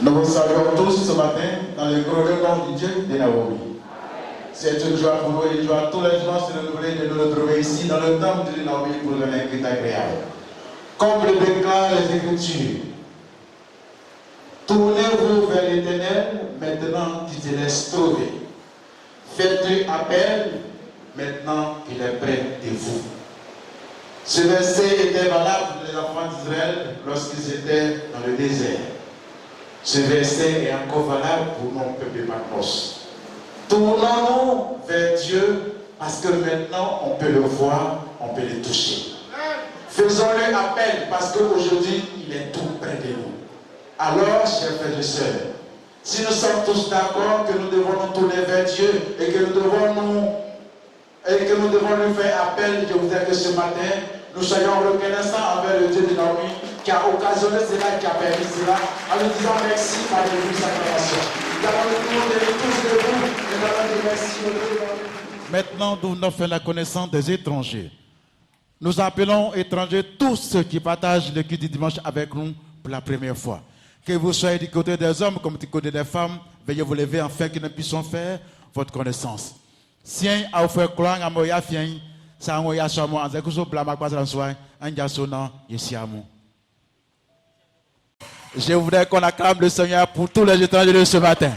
Nous vous saluons tous ce matin dans le glorieux nom du Dieu de Naomi. C'est une joie pour nous et une joie tous les jours se renouveler de nous retrouver ici dans le temple de Naomi pour le invite agréable. Comme le déclarent les Écritures, tournez-vous vers l'Éternel maintenant qu'il te laisse trouver. Faites-lui appel maintenant qu'il est près de vous. Ce verset était valable pour les enfants d'Israël lorsqu'ils étaient dans le désert. Ce verset est encore valable pour mon peuple de Patmos. Tournons-nous vers Dieu parce que maintenant on peut le voir, on peut le toucher. Faisons-le appel parce qu'aujourd'hui il est tout près de nous. Alors, chers frères et sœurs, si nous sommes tous d'accord que nous devons nous tourner vers Dieu et que nous devons lui faire appel, je voudrais que ce matin, nous soyons reconnaissants envers le Dieu de Naomi qui a occasionné cela, qui a permis cela, en nous disant merci par les vues acclamations. Nous avons le tour de tous de vous et nous allons dire merci. Maintenant, nous avons fait la connaissance des étrangers. Nous appelons étrangers tous ceux qui partagent le culte du dimanche avec nous pour la première fois. Que vous soyez du côté des hommes comme du côté des femmes, veuillez vous lever afin que nous puissions faire votre connaissance. Si vous faites croire à moi, ça on y a sur moi, en zékuso blama kwa soin, en jasona yesiamu. Je voudrais qu'on acclame le Seigneur pour tous les étrangers de ce matin.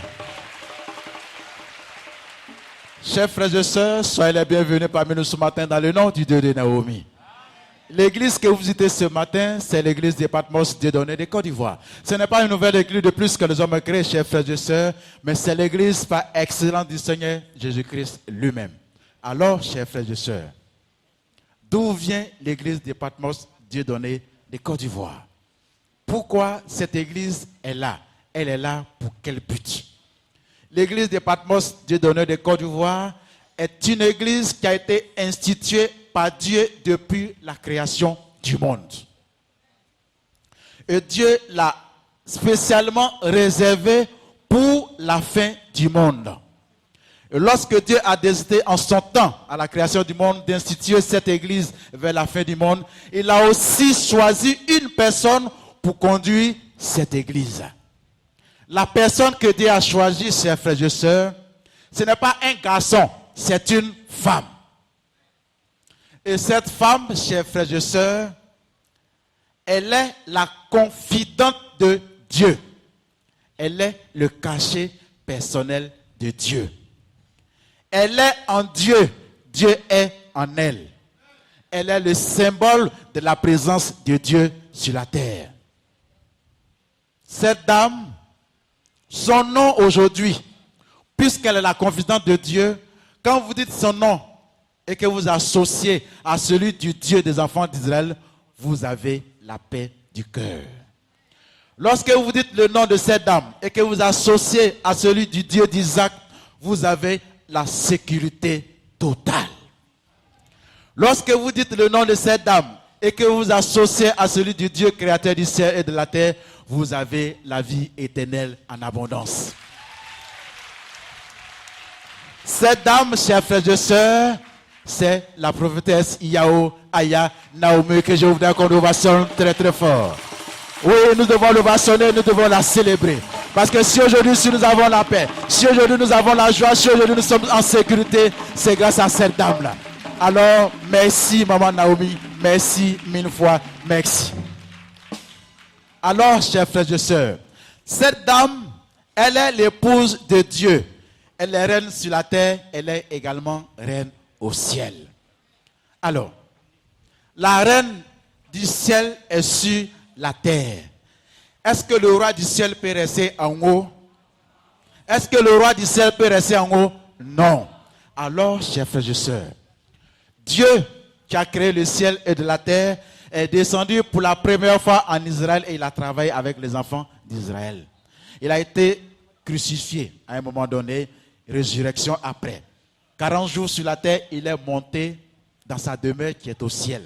Chers frères et sœurs, soyez les bienvenus parmi nous ce matin dans le nom du Dieu de Naomi. L'église que vous visitez ce matin, c'est l'église des Patmos Dieudonné de Côte d'Ivoire. Ce n'est pas une nouvelle église de plus que les hommes créés, chers frères et sœurs, mais c'est l'église par excellence du Seigneur Jésus-Christ lui-même. Alors, chers frères et sœurs, d'où vient l'église des Patmos Dieudonné de Côte d'Ivoire? Pourquoi cette église est là? Elle est là pour quel but? L'église des Patmos Dieudonné de Côte d'Ivoire est une église qui a été instituée par Dieu depuis la création du monde. Et Dieu l'a spécialement réservé pour la fin du monde. Et lorsque Dieu a décidé en son temps, à la création du monde, d'instituer cette église vers la fin du monde, il a aussi choisi une personne pour conduire cette église. La personne que Dieu a choisie, chers frères et sœurs, ce n'est pas un garçon, c'est une femme. Et cette femme, chers frères et sœurs, elle est la confidente de Dieu. Elle est le cachet personnel de Dieu. Elle est en Dieu. Dieu est en elle. Elle est le symbole de la présence de Dieu sur la terre. Cette dame, son nom aujourd'hui, puisqu'elle est la confidente de Dieu, quand vous dites son nom et que vous associez à celui du Dieu des enfants d'Israël, vous avez la paix du cœur. Lorsque vous dites le nom de cette dame et que vous associez à celui du Dieu d'Isaac, vous avez la sécurité totale. Lorsque vous dites le nom de cette dame et que vous associez à celui du Dieu créateur du ciel et de la terre, vous avez la vie éternelle en abondance. Cette dame, chers frères et sœurs, c'est la prophétesse Yahweh Aya Naomi, que je voudrais qu'on ovationne très très fort. Oui, nous devons l'ovationner, nous devons la célébrer. Parce que si aujourd'hui nous avons la paix, si aujourd'hui nous avons la joie, si aujourd'hui nous sommes en sécurité, c'est grâce à cette dame-là. Alors, merci maman Naomi, merci mille fois, merci. Alors, chers frères et sœurs, cette dame, elle est l'épouse de Dieu. Elle est reine sur la terre, elle est également reine au ciel. Alors, la reine du ciel est sur la terre. Est-ce que le roi du ciel peut rester en haut? Est-ce que le roi du ciel peut rester en haut? Non. Alors, chers frères et sœurs, Dieu qui a créé le ciel et de la terre est descendu pour la première fois en Israël et il a travaillé avec les enfants d'Israël. Il a été crucifié à un moment donné, résurrection après. 40 jours sur la terre, il est monté dans sa demeure qui est au ciel.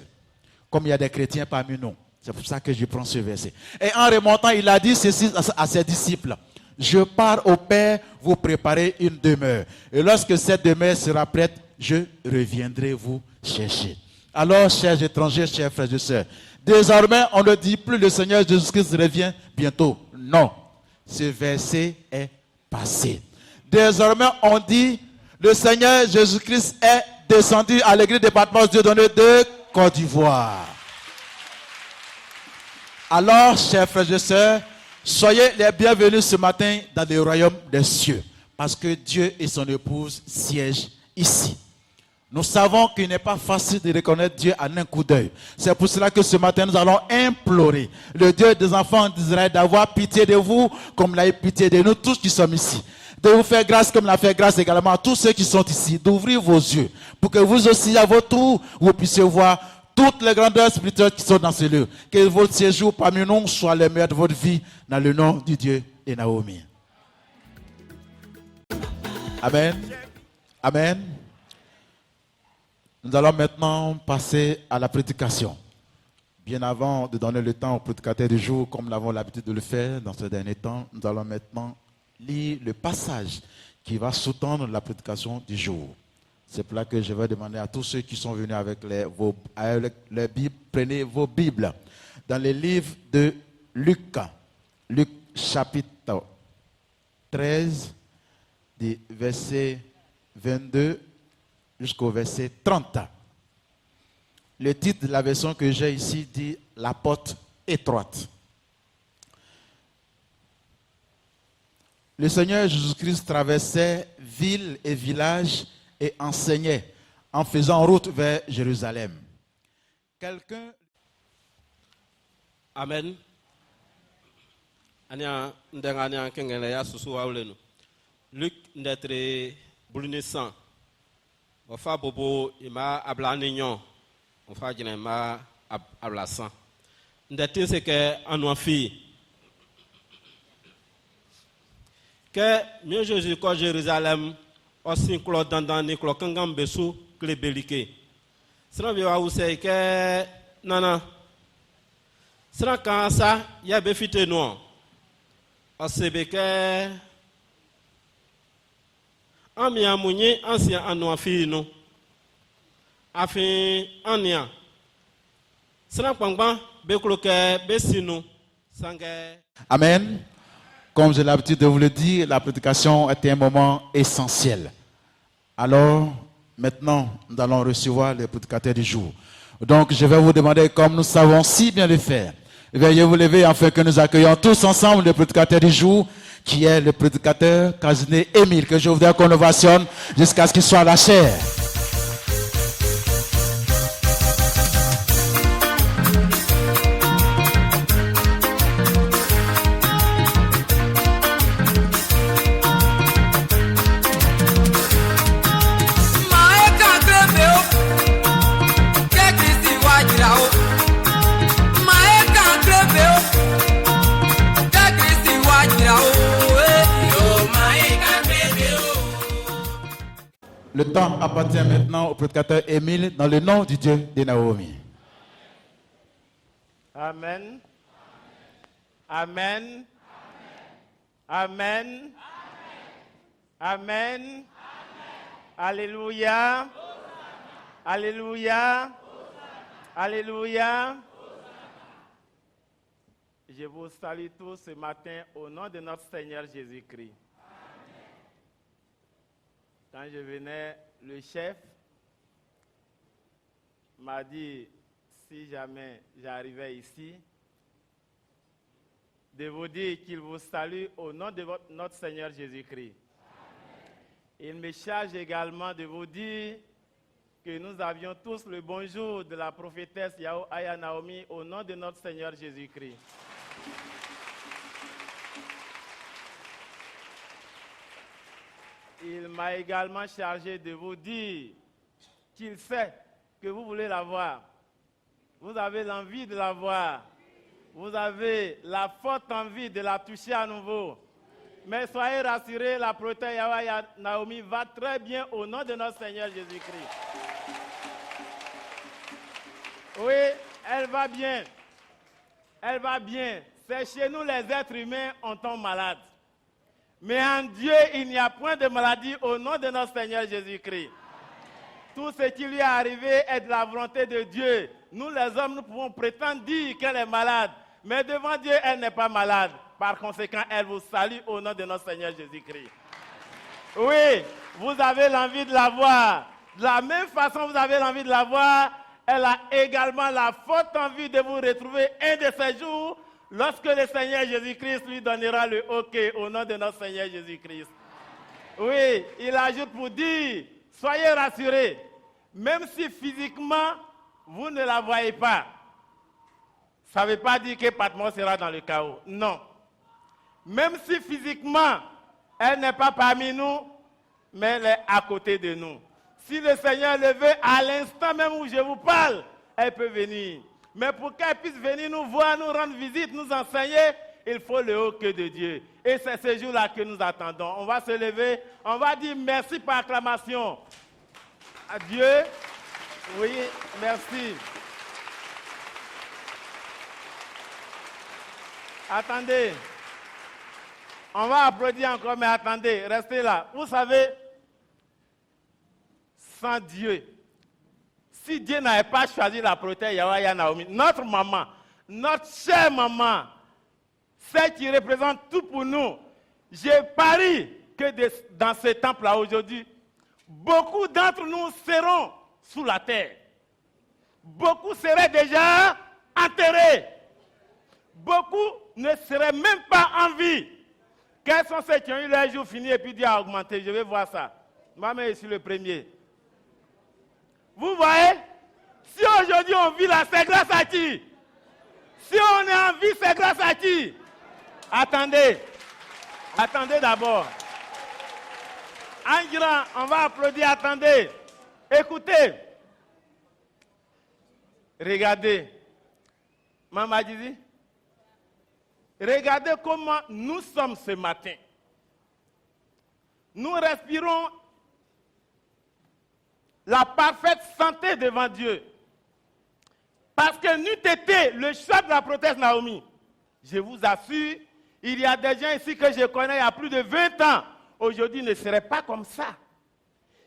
Comme il y a des chrétiens parmi nous. C'est pour ça que je prends ce verset. Et en remontant, il a dit ceci à ses disciples. Je pars au Père, vous préparez une demeure. Et lorsque cette demeure sera prête, je reviendrai vous chercher. Alors, chers étrangers, chers frères et sœurs, désormais, on ne dit plus le Seigneur Jésus-Christ revient bientôt. Non, ce verset est passé. Désormais, on dit le Seigneur Jésus-Christ est descendu à l'église de Patmos Dieudonné de Côte d'Ivoire. Alors, chers frères et sœurs, soyez les bienvenus ce matin dans le royaume des cieux. Parce que Dieu et son épouse siègent ici. Nous savons qu'il n'est pas facile de reconnaître Dieu en un coup d'œil. C'est pour cela que ce matin, nous allons implorer le Dieu des enfants d'Israël d'avoir pitié de vous comme il a eu pitié de nous tous qui sommes ici. De vous faire grâce comme il a fait grâce également à tous ceux qui sont ici. D'ouvrir vos yeux pour que vous aussi, à votre tour, vous puissiez voir toutes les grandeurs spirituelles qui sont dans ce lieu. Que votre séjour parmi nous soit le meilleur de votre vie dans le nom du Dieu et Naomi. Amen. Amen. Nous allons maintenant passer à la prédication. Bien avant de donner le temps au prédicateur du jour, comme nous avons l'habitude de le faire dans ce dernier temps, nous allons maintenant lire le passage qui va sous-tendre la prédication du jour. C'est pour là que je vais demander à tous ceux qui sont venus avec les Bibles, prenez vos Bibles. Dans le livre de Luc chapitre 13, du verset 22 jusqu'au verset 30. Le titre de la version que j'ai ici dit « La porte étroite ». Le Seigneur Jésus-Christ traversait villes et villages et enseignait en faisant route vers Jérusalem. Quelqu'un... Amen. Ania ndengania kengele ya susu waulenu. Luc ndetre bulunesan. Ofa bobo ima ablanignon. Ofa jina ima ablasan. Ndete se ke anouafi. Que mieux Jésus ko Jérusalem aussi clo dandan ni clo kangam besu klebelike. Sra bi wa usei ke nana. Sra kan sa ya be fite no. Osebeke Amia Mouni, ancien Anouafino. Afin Ania. Sanapangban, Bekloke, Bessino, Sangue. Amen. Comme j'ai l'habitude de vous le dire, la prédication était un moment essentiel. Alors, maintenant, nous allons recevoir les prédicateurs du jour. Donc, je vais vous demander, comme nous savons si bien le faire, veuillez vous lever afin que nous accueillions tous ensemble le prédicateur du jour, qui est le prédicateur Casiné Émile, que je voudrais qu'on ovationne jusqu'à ce qu'il soit à la chair. Le temps appartient maintenant au prédicateur Émile dans le nom du Dieu de Naomi. Amen. Amen. Amen. Amen. Alléluia. Alléluia. Alléluia. Je vous salue tous ce matin au nom de notre Seigneur Jésus-Christ. Quand je venais, le chef m'a dit, si jamais j'arrivais ici, de vous dire qu'il vous salue au nom de notre Seigneur Jésus-Christ. Il me charge également de vous dire que nous avions tous le bonjour de la prophétesse Yahweh Aya Naomi au nom de notre Seigneur Jésus-Christ. Il m'a également chargé de vous dire qu'il sait que vous voulez la voir. Vous avez l'envie de la voir. Vous avez la forte envie de la toucher à nouveau. Mais soyez rassurés, la prophétesse Yahweh Naomi va très bien au nom de notre Seigneur Jésus-Christ. Oui, elle va bien. Elle va bien. C'est chez nous les êtres humains, on tombe malade. Mais en Dieu, il n'y a point de maladie au nom de notre Seigneur Jésus-Christ. Tout ce qui lui est arrivé est de la volonté de Dieu. Nous, les hommes, nous pouvons prétendre dire qu'elle est malade. Mais devant Dieu, elle n'est pas malade. Par conséquent, elle vous salue au nom de notre Seigneur Jésus-Christ. Oui, vous avez l'envie de la voir. De la même façon, vous avez l'envie de la voir. Elle a également la forte envie de vous retrouver un de ces jours lorsque le Seigneur Jésus-Christ lui donnera le OK au nom de notre Seigneur Jésus-Christ. Oui, il ajoute pour dire, soyez rassurés, même si physiquement, vous ne la voyez pas. Ça ne veut pas dire que Patmos sera dans le chaos. Non. Même si physiquement, elle n'est pas parmi nous, mais elle est à côté de nous. Si le Seigneur le veut, à l'instant même où je vous parle, elle peut venir. Mais pour qu'elle puisse venir nous voir, nous rendre visite, nous enseigner, il faut le haut que de Dieu. Et c'est ce jour-là que nous attendons. On va se lever, on va dire merci par acclamation à Dieu. Oui, merci. Attendez. On va applaudir encore, mais attendez, restez là. Vous savez, sans Dieu, si Dieu n'avait pas choisi la prophétesse Yahweh Naomi, notre maman, notre chère maman, celle qui représente tout pour nous, je parie que dans ce temple-là aujourd'hui, beaucoup d'entre nous seront sous la terre. Beaucoup seraient déjà enterrés. Beaucoup ne seraient même pas en vie. Quels sont ceux qui ont eu leur jour fini et puis Dieu a augmenté? Je vais voir ça. Maman est sur le premier. Vous voyez? Si aujourd'hui on vit là, c'est grâce à qui? Si on est en vie, c'est grâce à qui? Attendez. Attendez d'abord. En grand, on va applaudir. Attendez. Écoutez. Regardez. Maman dit. Regardez comment nous sommes ce matin. Nous respirons la parfaite santé devant Dieu. Parce que n'eût été le choix de la prophétesse Naomi, je vous assure Il y a des gens ici que je connais il y a plus de 20 ans. Aujourd'hui, ne seraient pas comme ça.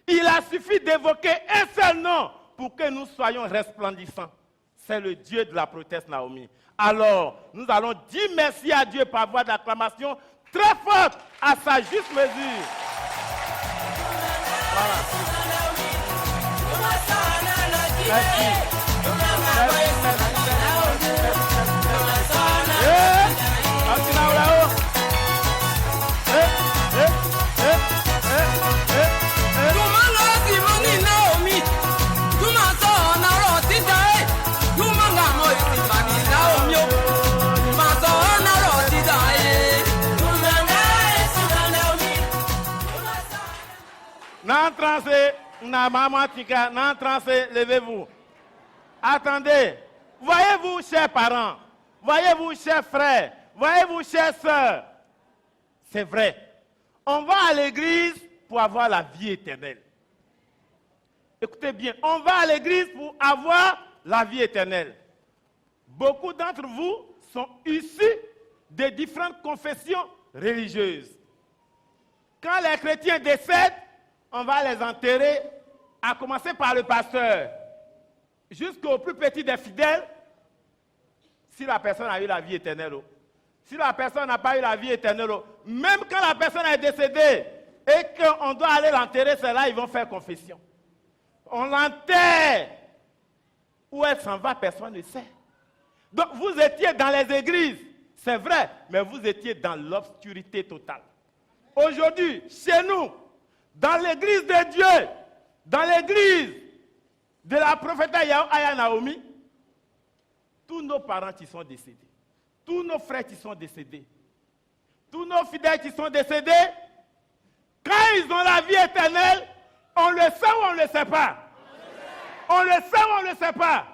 Il a suffi d'évoquer un seul nom pour que nous soyons resplendissants. C'est le Dieu de la prophétesse Naomi. Alors, nous allons dire merci à Dieu par voie d'acclamation très forte à sa juste mesure. Voilà. Merci. Levez-vous. Attendez. Voyez-vous, chers parents, voyez-vous, chers frères, voyez-vous, chères sœurs, c'est vrai. On va à l'église pour avoir la vie éternelle. Écoutez bien, on va à l'église pour avoir la vie éternelle. Beaucoup d'entre vous sont issus de différentes confessions religieuses. Quand les chrétiens décèdent, on va les enterrer, à commencer par le pasteur, jusqu'au plus petit des fidèles, si la personne a eu la vie éternelle. Si la personne n'a pas eu la vie éternelle, même quand la personne est décédée et qu'on doit aller l'enterrer, c'est là ils vont faire confession. On l'enterre. Où elle s'en va, personne ne sait. Donc vous étiez dans les églises, c'est vrai, mais vous étiez dans l'obscurité totale. Aujourd'hui, chez nous, dans l'église de Dieu, dans l'église de la prophétesse Aya Naomi, tous nos parents qui sont décédés, tous nos frères qui sont décédés, tous nos fidèles qui sont décédés, quand ils ont la vie éternelle, on le sait ou on ne le sait pas? On le sait ou on ne le sait pas?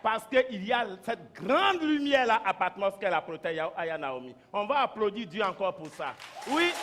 Parce qu'il y a cette grande lumière là à Patmos qu'elle a protégée Aya Naomi. On va applaudir Dieu encore pour ça. Oui.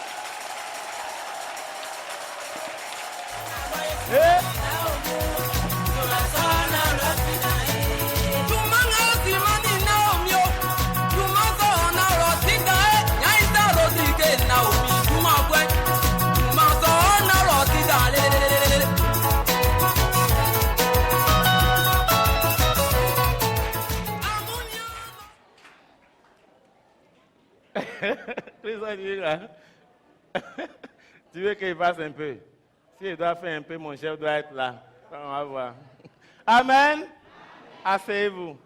Tu veux qu'il fasse un peu? S'il doit faire un peu, mon chef doit être là. On va voir. Amen. Asseyez-vous.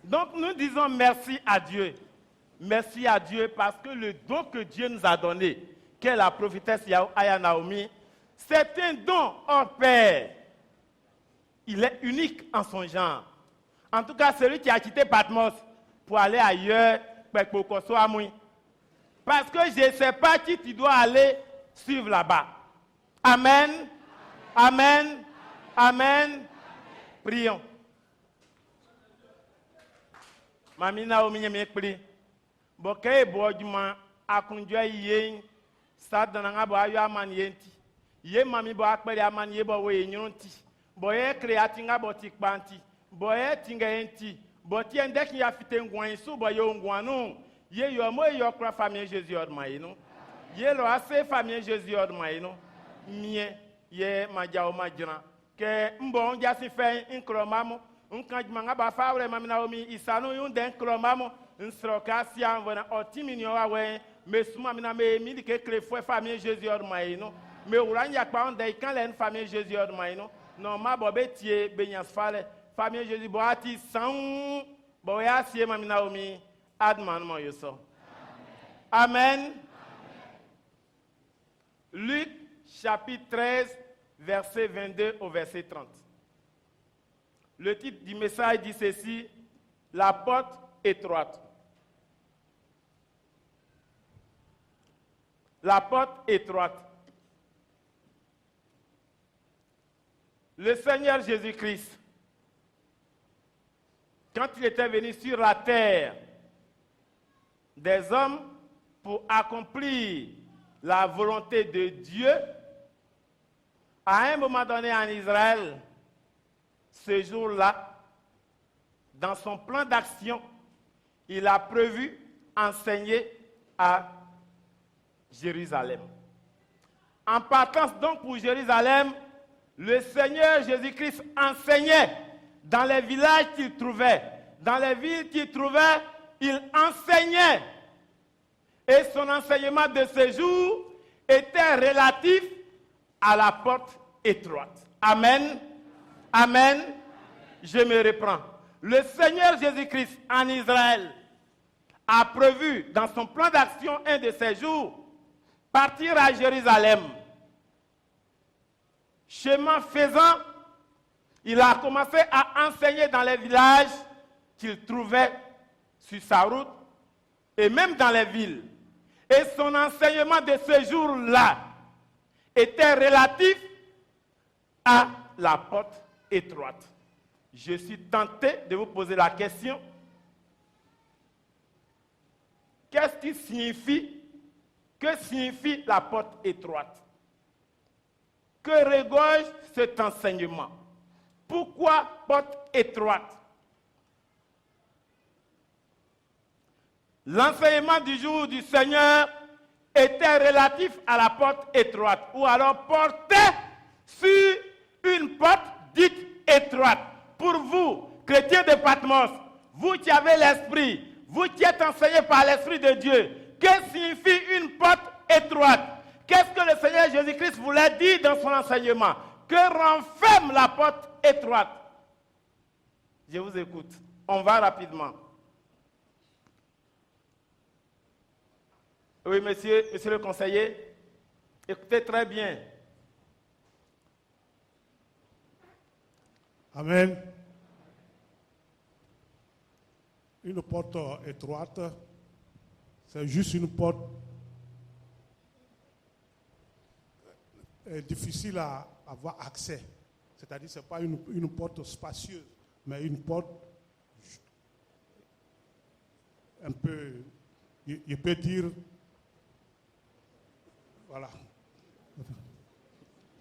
Donc nous disons merci à Dieu. Merci à Dieu parce que le don que Dieu nous a donné, qu'est la prophétesse Aya Naomi, c'est un don hors pair. Il est unique en son genre. En tout cas, celui qui a quitté Patmos pour aller ailleurs, parce que je ne sais pas qui tu dois aller suivre là-bas. Amen. Amen. Amen. Prions. Mami Naomi me prie. Boke bojuma akunjwa yen sadana bo ayo aman yenti. Ye mami bo akpere aman ye bo we nyonti. Boye kreati nga bo tikpanti. Boye tinga yenti. Boti endek ya fite ngwan su boye ngwanu. Ye yo mo yo kra famille Jésus odmaye no. Ye lo ase famille Jésus odmaye no. Mie ye majao majina. Ke mbo nja si fe nkromamo. Nkanjmanga ba fawre mami Naomi isanu yun den kromamo. Nsroka si anvona otiminyo awe mesuma mina me mili ke krefwe famille Jésus odmaye no. Me uranya pa onde kan len famille Jésus odmaye no. Non ma bobe tie benyas fale famille Jésus boati san boya si mami Naomi adman mo yoso. Amen. Luc chapitre 13 verset 22 au verset 30. Le titre du message dit ceci: la porte étroite. La porte étroite. Le Seigneur Jésus-Christ, quand il était venu sur la terre des hommes pour accomplir la volonté de Dieu, à un moment donné en Israël, ce jour-là, dans son plan d'action, il a prévu enseigner à Jérusalem. En partance donc pour Jérusalem, le Seigneur Jésus-Christ enseignait dans les villages qu'il trouvait, dans les villes qu'il trouvait, il enseignait. Et son enseignement de ce jour était relatif à la porte étroite. Amen. Amen. Je me reprends. Le Seigneur Jésus-Christ en Israël a prévu dans son plan d'action un de ces jours partir à Jérusalem. Chemin faisant, il a commencé à enseigner dans les villages qu'il trouvait sur sa route et même dans les villes. Et son enseignement de ce jour-là était relatif à la porte étroite. Je suis tenté de vous poser la question. Que signifie la porte étroite? Que regorge cet enseignement? Pourquoi porte étroite? L'enseignement du jour du Seigneur était relatif à la porte étroite, ou alors portait sur une porte dite étroite. Pour vous, chrétiens de Patmos, vous qui avez l'esprit, vous qui êtes enseignés par l'Esprit de Dieu, que signifie une porte étroite? Qu'est-ce que le Seigneur Jésus-Christ voulait dire dans son enseignement? Que renferme la porte étroite? Je vous écoute. On va rapidement. Oui, monsieur le conseiller, écoutez très bien. Amen. Une porte étroite, c'est juste une porte difficile à avoir accès. C'est-à-dire que ce n'est pas une porte spacieuse, mais une porte un peu, je peux dire, voilà.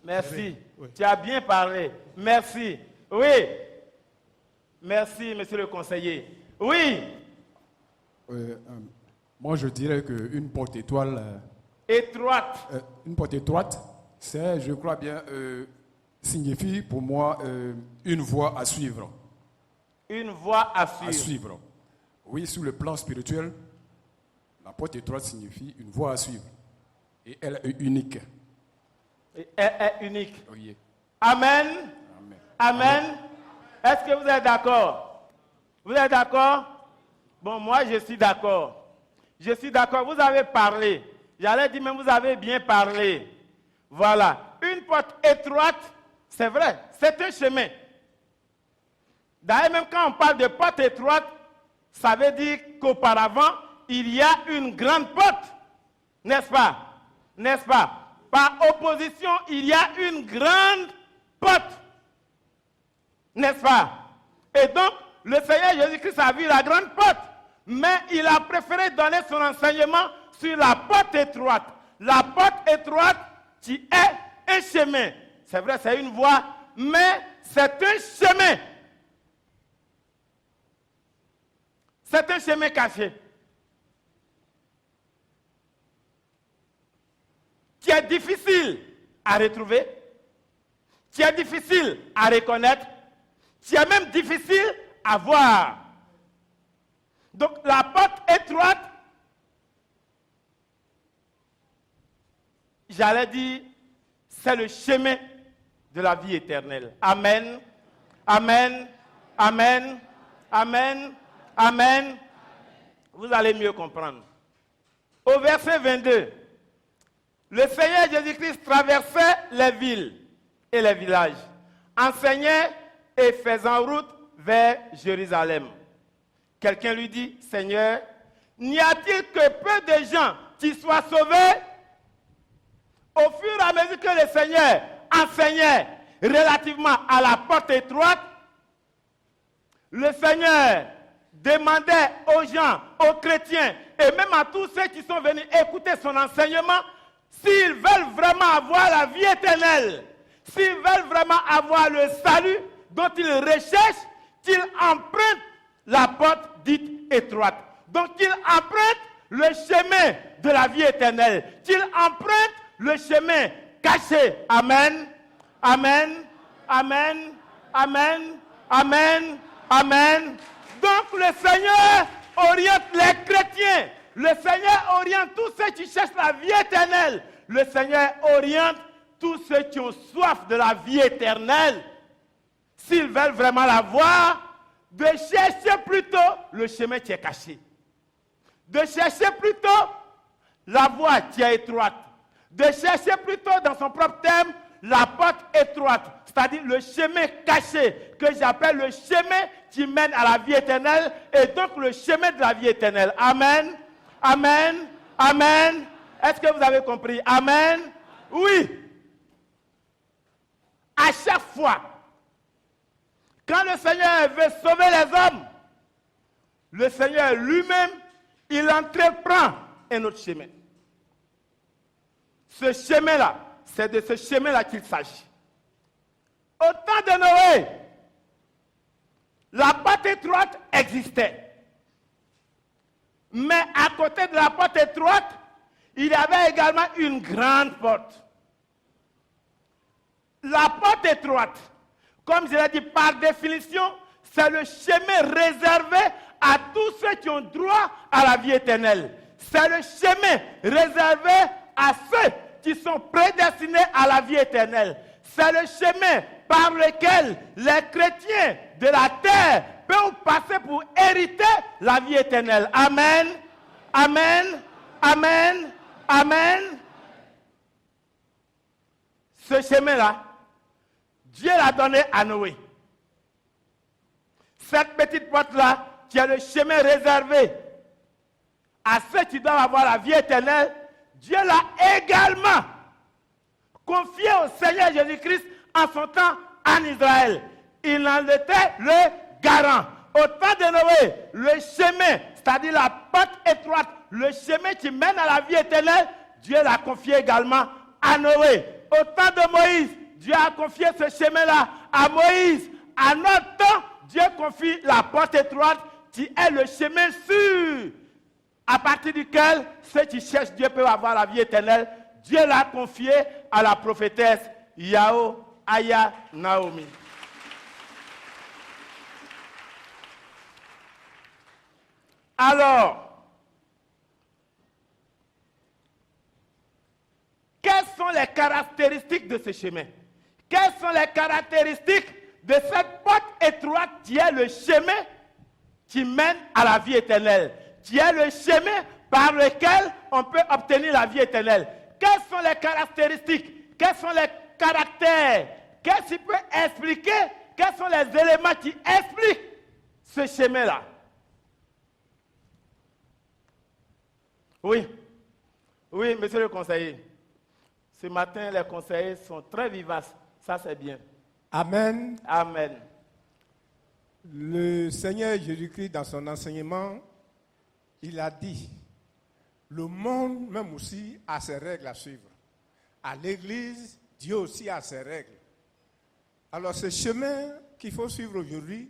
Merci. Oui. Tu as bien parlé. Merci. Oui. Merci, monsieur le conseiller. Oui. Moi, je dirais qu'une porte étoile, Étroite. une porte étroite, c'est, je crois bien, signifie pour moi une voie à suivre. Une voie à suivre. À suivre. Oui, sur le plan spirituel, la porte étroite signifie une voie à suivre. Et elle est unique. Et elle est unique. Oui. Amen. Amen. Amen. Est-ce que vous êtes d'accord? Vous êtes d'accord? Bon, moi, je suis d'accord. Je suis d'accord. Vous avez parlé. J'allais dire, mais vous avez bien parlé. Voilà. Une porte étroite, c'est vrai, c'est un chemin. D'ailleurs, même quand on parle de porte étroite, ça veut dire qu'auparavant, il y a une grande porte. N'est-ce pas? N'est-ce pas? Par opposition, il y a une grande porte. N'est-ce pas? Et donc, le Seigneur Jésus-Christ a vu la grande porte, mais il a préféré donner son enseignement sur la porte étroite. La porte étroite qui est un chemin. C'est vrai, c'est une voie, mais c'est un chemin. C'est un chemin caché. Qui est difficile à retrouver, qui est difficile à reconnaître, qui est même difficile à voir. Donc la porte étroite, j'allais dire, c'est le chemin de la vie éternelle. Amen. Amen. Amen. Amen. Amen. Vous allez mieux comprendre. Au verset 22, le Seigneur Jésus-Christ traversait les villes et les villages, enseignait et faisant route vers Jérusalem. Quelqu'un lui dit, Seigneur, n'y a-t-il que peu de gens qui soient sauvés? Au fur et à mesure que le Seigneur enseignait relativement à la porte étroite, le Seigneur demandait aux gens, aux chrétiens et même à tous ceux qui sont venus écouter son enseignement, s'ils veulent vraiment avoir la vie éternelle, s'ils veulent vraiment avoir le salut dont ils recherchent, qu'ils empruntent la porte dite étroite. Donc qu'il emprunte le chemin de la vie éternelle, qu'il emprunte le chemin caché. Amen, amen, amen, amen, amen, amen. Donc le Seigneur oriente les chrétiens, le Seigneur oriente tous ceux qui cherchent la vie éternelle, le Seigneur oriente tous ceux qui ont soif de la vie éternelle. S'ils veulent vraiment la voir, de chercher plutôt le chemin qui est caché. De chercher plutôt la voie qui est étroite. De chercher plutôt dans son propre thème la porte étroite, c'est-à-dire le chemin caché, que j'appelle le chemin qui mène à la vie éternelle, et donc le chemin de la vie éternelle. Amen, amen, amen. Est-ce que vous avez compris? Amen. Oui. À chaque fois, quand le Seigneur veut sauver les hommes, le Seigneur lui-même, il entreprend un autre chemin. Ce chemin-là, c'est de ce chemin-là qu'il s'agit. Au temps de Noé, la porte étroite existait. Mais à côté de la porte étroite, il y avait également une grande porte. La porte étroite, comme je l'ai dit par définition, c'est le chemin réservé à tous ceux qui ont droit à la vie éternelle. C'est le chemin réservé à ceux qui sont prédestinés à la vie éternelle. C'est le chemin par lequel les chrétiens de la terre peuvent passer pour hériter la vie éternelle. Amen, amen, amen, amen. Ce chemin-là, Dieu l'a donné à Noé. Cette petite porte-là, qui est le chemin réservé à ceux qui doivent avoir la vie éternelle, Dieu l'a également confié au Seigneur Jésus-Christ en son temps en Israël. Il en était le garant. Au temps de Noé, le chemin, c'est-à-dire la porte étroite, le chemin qui mène à la vie éternelle, Dieu l'a confié également à Noé. Au temps de Moïse, Dieu a confié ce chemin-là à Moïse. À notre temps, Dieu confie la porte étroite qui est le chemin sûr à partir duquel ceux qui cherchent Dieu peuvent avoir la vie éternelle. Dieu l'a confié à la prophétesse Yao Aya Naomi. Alors, quelles sont les caractéristiques de ce chemin? Quelles sont les caractéristiques de cette porte étroite qui est le chemin qui mène à la vie éternelle, qui est le chemin par lequel on peut obtenir la vie éternelle? Quelles sont les caractéristiques? Quels sont les caractères? Qu'est-ce qui peut expliquer? Quels sont les éléments qui expliquent ce chemin-là? Oui, oui, monsieur le conseiller. Ce matin, les conseillers sont très vivaces. Ça, c'est bien. Amen. Amen. Le Seigneur Jésus-Christ, dans son enseignement, il a dit, le monde même aussi a ses règles à suivre. À l'Église, Dieu aussi a ses règles. Alors ce chemin qu'il faut suivre aujourd'hui,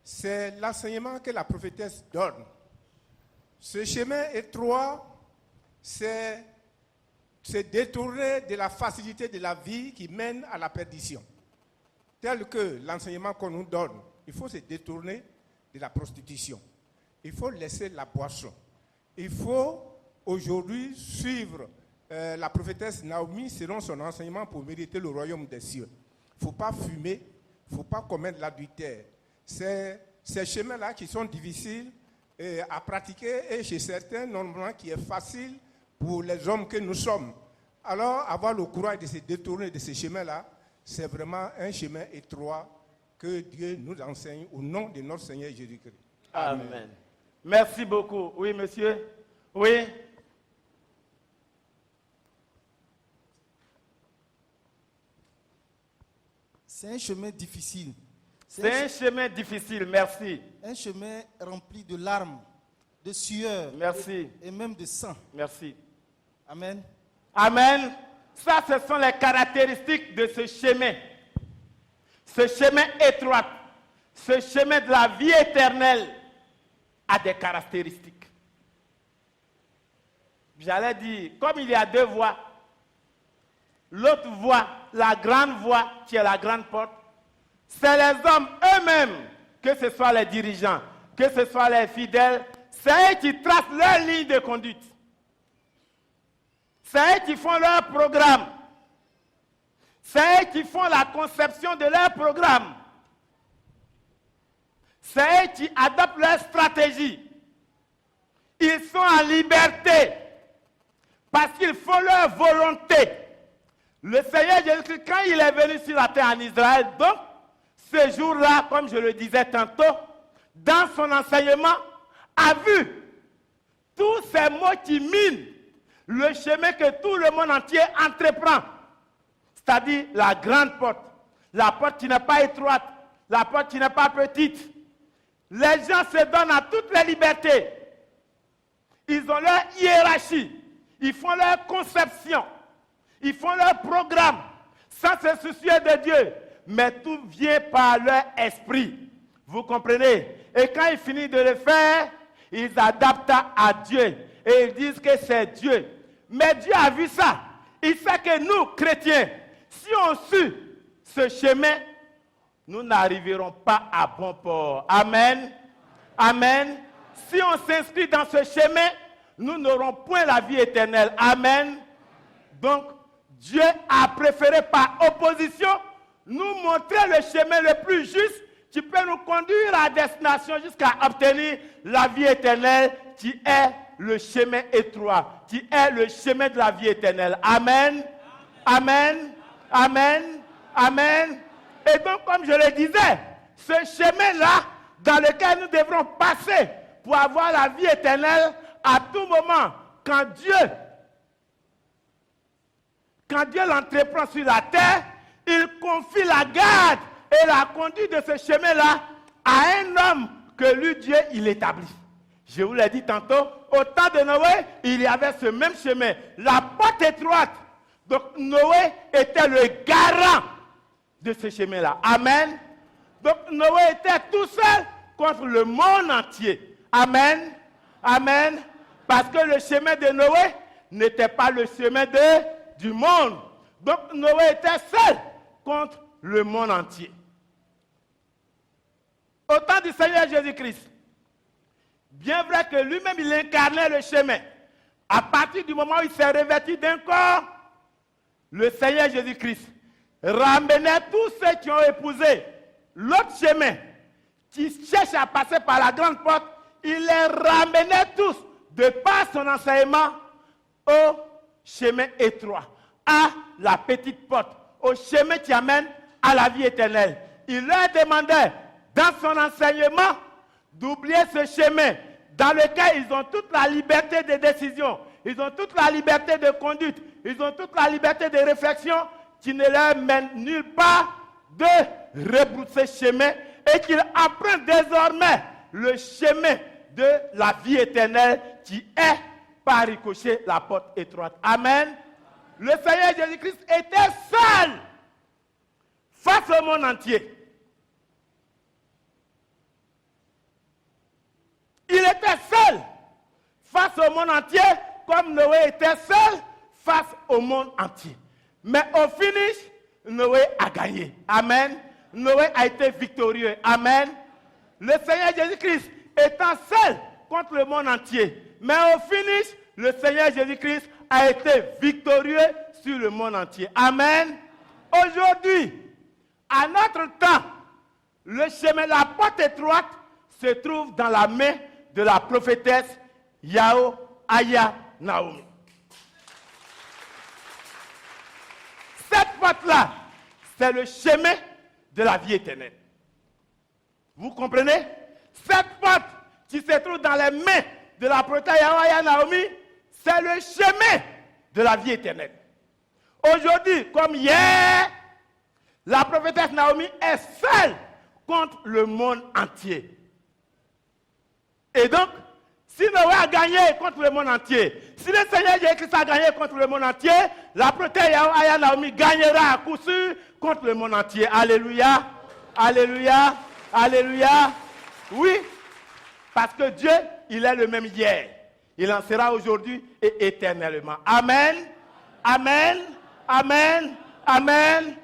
c'est l'enseignement que la prophétesse donne. Ce chemin étroit, c'est détourner de la facilité de la vie qui mène à la perdition. Tel que l'enseignement qu'on nous donne, il faut se détourner de la prostitution. Il faut laisser la boisson. Il faut aujourd'hui suivre la prophétesse Naomi selon son enseignement pour mériter le royaume des cieux. Il ne faut pas fumer, il ne faut pas commettre l'adultère. C'est ces chemins-là qui sont difficiles à pratiquer et chez certains, normalement, qui est facile pour les hommes que nous sommes. Alors, avoir le courage de se détourner de ces chemins-là, c'est vraiment un chemin étroit que Dieu nous enseigne au nom de notre Seigneur Jésus-Christ. Amen. Amen. Merci beaucoup. Oui, monsieur. Oui. C'est un chemin difficile. C'est un chemin difficile, merci. Un chemin rempli de larmes, de sueur. Merci. Et même de sang. Merci. Amen. Amen. Ça, ce sont les caractéristiques de ce chemin. Ce chemin étroit. Ce chemin de la vie éternelle. a des caractéristiques. J'allais dire, comme il y a deux voies, l'autre voie, la grande voie qui est la grande porte, c'est les hommes eux-mêmes, que ce soit les dirigeants, que ce soit les fidèles, c'est eux qui tracent leur ligne de conduite. C'est eux qui font leur programme. C'est eux qui font la conception de leur programme. C'est eux qui adoptent leur stratégie. Ils sont en liberté parce qu'ils font leur volonté. Le Seigneur Jésus-Christ, quand il est venu sur la terre en Israël, donc, ce jour-là, comme je le disais tantôt, dans son enseignement, a vu tous ces mots qui minent le chemin que tout le monde entier entreprend. C'est-à-dire la grande porte. La porte qui n'est pas étroite, la porte qui n'est pas petite. Les gens se donnent à toutes les libertés. Ils ont leur hiérarchie. Ils font leur conception. Ils font leur programme sans se soucier de Dieu. Mais tout vient par leur esprit. Vous comprenez? Et quand ils finissent de le faire, ils adaptent à Dieu. Et ils disent que c'est Dieu. Mais Dieu a vu ça. Il sait que nous, chrétiens, si on suit ce chemin, nous n'arriverons pas à bon port. Amen. Amen. Si on s'inscrit dans ce chemin, nous n'aurons point la vie éternelle. Amen. Donc, Dieu a préféré par opposition nous montrer le chemin le plus juste qui peut nous conduire à destination jusqu'à obtenir la vie éternelle qui est le chemin étroit, qui est le chemin de la vie éternelle. Amen. Amen. Amen. Amen. Et donc, comme je le disais, ce chemin-là dans lequel nous devrons passer pour avoir la vie éternelle à tout moment, quand Dieu l'entreprend sur la terre, il confie la garde et la conduite de ce chemin-là à un homme que lui, Dieu, il établit. Je vous l'ai dit tantôt, au temps de Noé, il y avait ce même chemin, la porte étroite. Donc Noé était le garant de ce chemin-là. Amen. Donc Noé était tout seul contre le monde entier. Amen. Amen. Parce que le chemin de Noé n'était pas le chemin du monde. Donc Noé était seul contre le monde entier. Au temps du Seigneur Jésus-Christ, bien vrai que lui-même il incarnait le chemin, à partir du moment où il s'est revêtu d'un corps, le Seigneur Jésus-Christ ramenait tous ceux qui ont épousé l'autre chemin, qui cherchent à passer par la grande porte, il les ramenait tous, de par son enseignement, au chemin étroit, à la petite porte, au chemin qui amène à la vie éternelle. Il leur demandait, dans son enseignement, d'oublier ce chemin dans lequel ils ont toute la liberté de décision, ils ont toute la liberté de conduite, ils ont toute la liberté de réflexion qui ne leur mène nulle part, de rebrousser chemin et qu'ils empruntent désormais le chemin de la vie éternelle qui est par ricochet la porte étroite. Amen. Le Seigneur Jésus-Christ était seul face au monde entier. Il était seul face au monde entier, comme Noé était seul face au monde entier. Mais au finish, Noé a gagné. Amen. Noé a été victorieux. Amen. Le Seigneur Jésus-Christ étant seul contre le monde entier. Mais au finish, le Seigneur Jésus-Christ a été victorieux sur le monde entier. Amen. Aujourd'hui, à notre temps, le chemin, la porte étroite se trouve dans la main de la prophétesse Yahweh Aya Naomi. Cette porte-là, c'est le chemin de la vie éternelle. Vous comprenez? Cette porte qui se trouve dans les mains de la prophétesse Yahweh Aya Naomi, c'est le chemin de la vie éternelle. Aujourd'hui, comme hier, la prophétesse Naomi est seule contre le monde entier. Et donc, si Noé a gagné contre le monde entier, si le Seigneur Jésus-Christ a gagné contre le monde entier, la prophétesse Yahweh Aya Naomi gagnera à coup sûr contre le monde entier. Alléluia, alléluia, alléluia. Oui, Parce que Dieu, il est le même hier. Il en sera aujourd'hui et éternellement. Amen. Amen. Amen. Amen.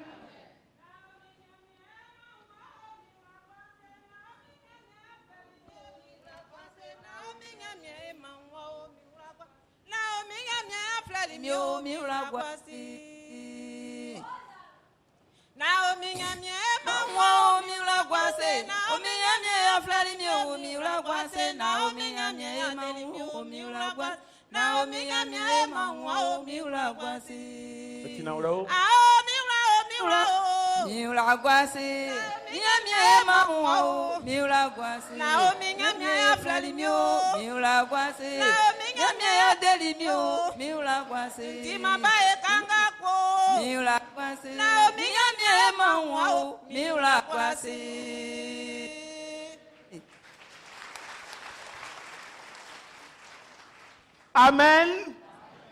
Amen.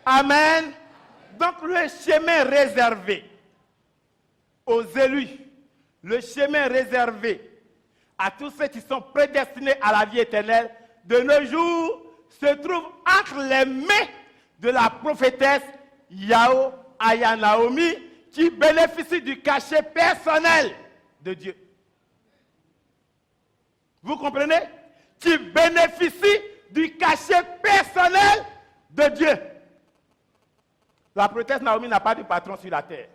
Amen. Donc le chemin réservé aux élus, le chemin réservé à tous ceux qui sont prédestinés à la vie éternelle, de nos jours, se trouve entre les mains de la prophétesse Yahweh Aya Naomi, qui bénéficie du cachet personnel de Dieu. Vous comprenez? Qui bénéficie du cachet personnel de Dieu. La prophétesse Naomi n'a pas de patron sur la terre.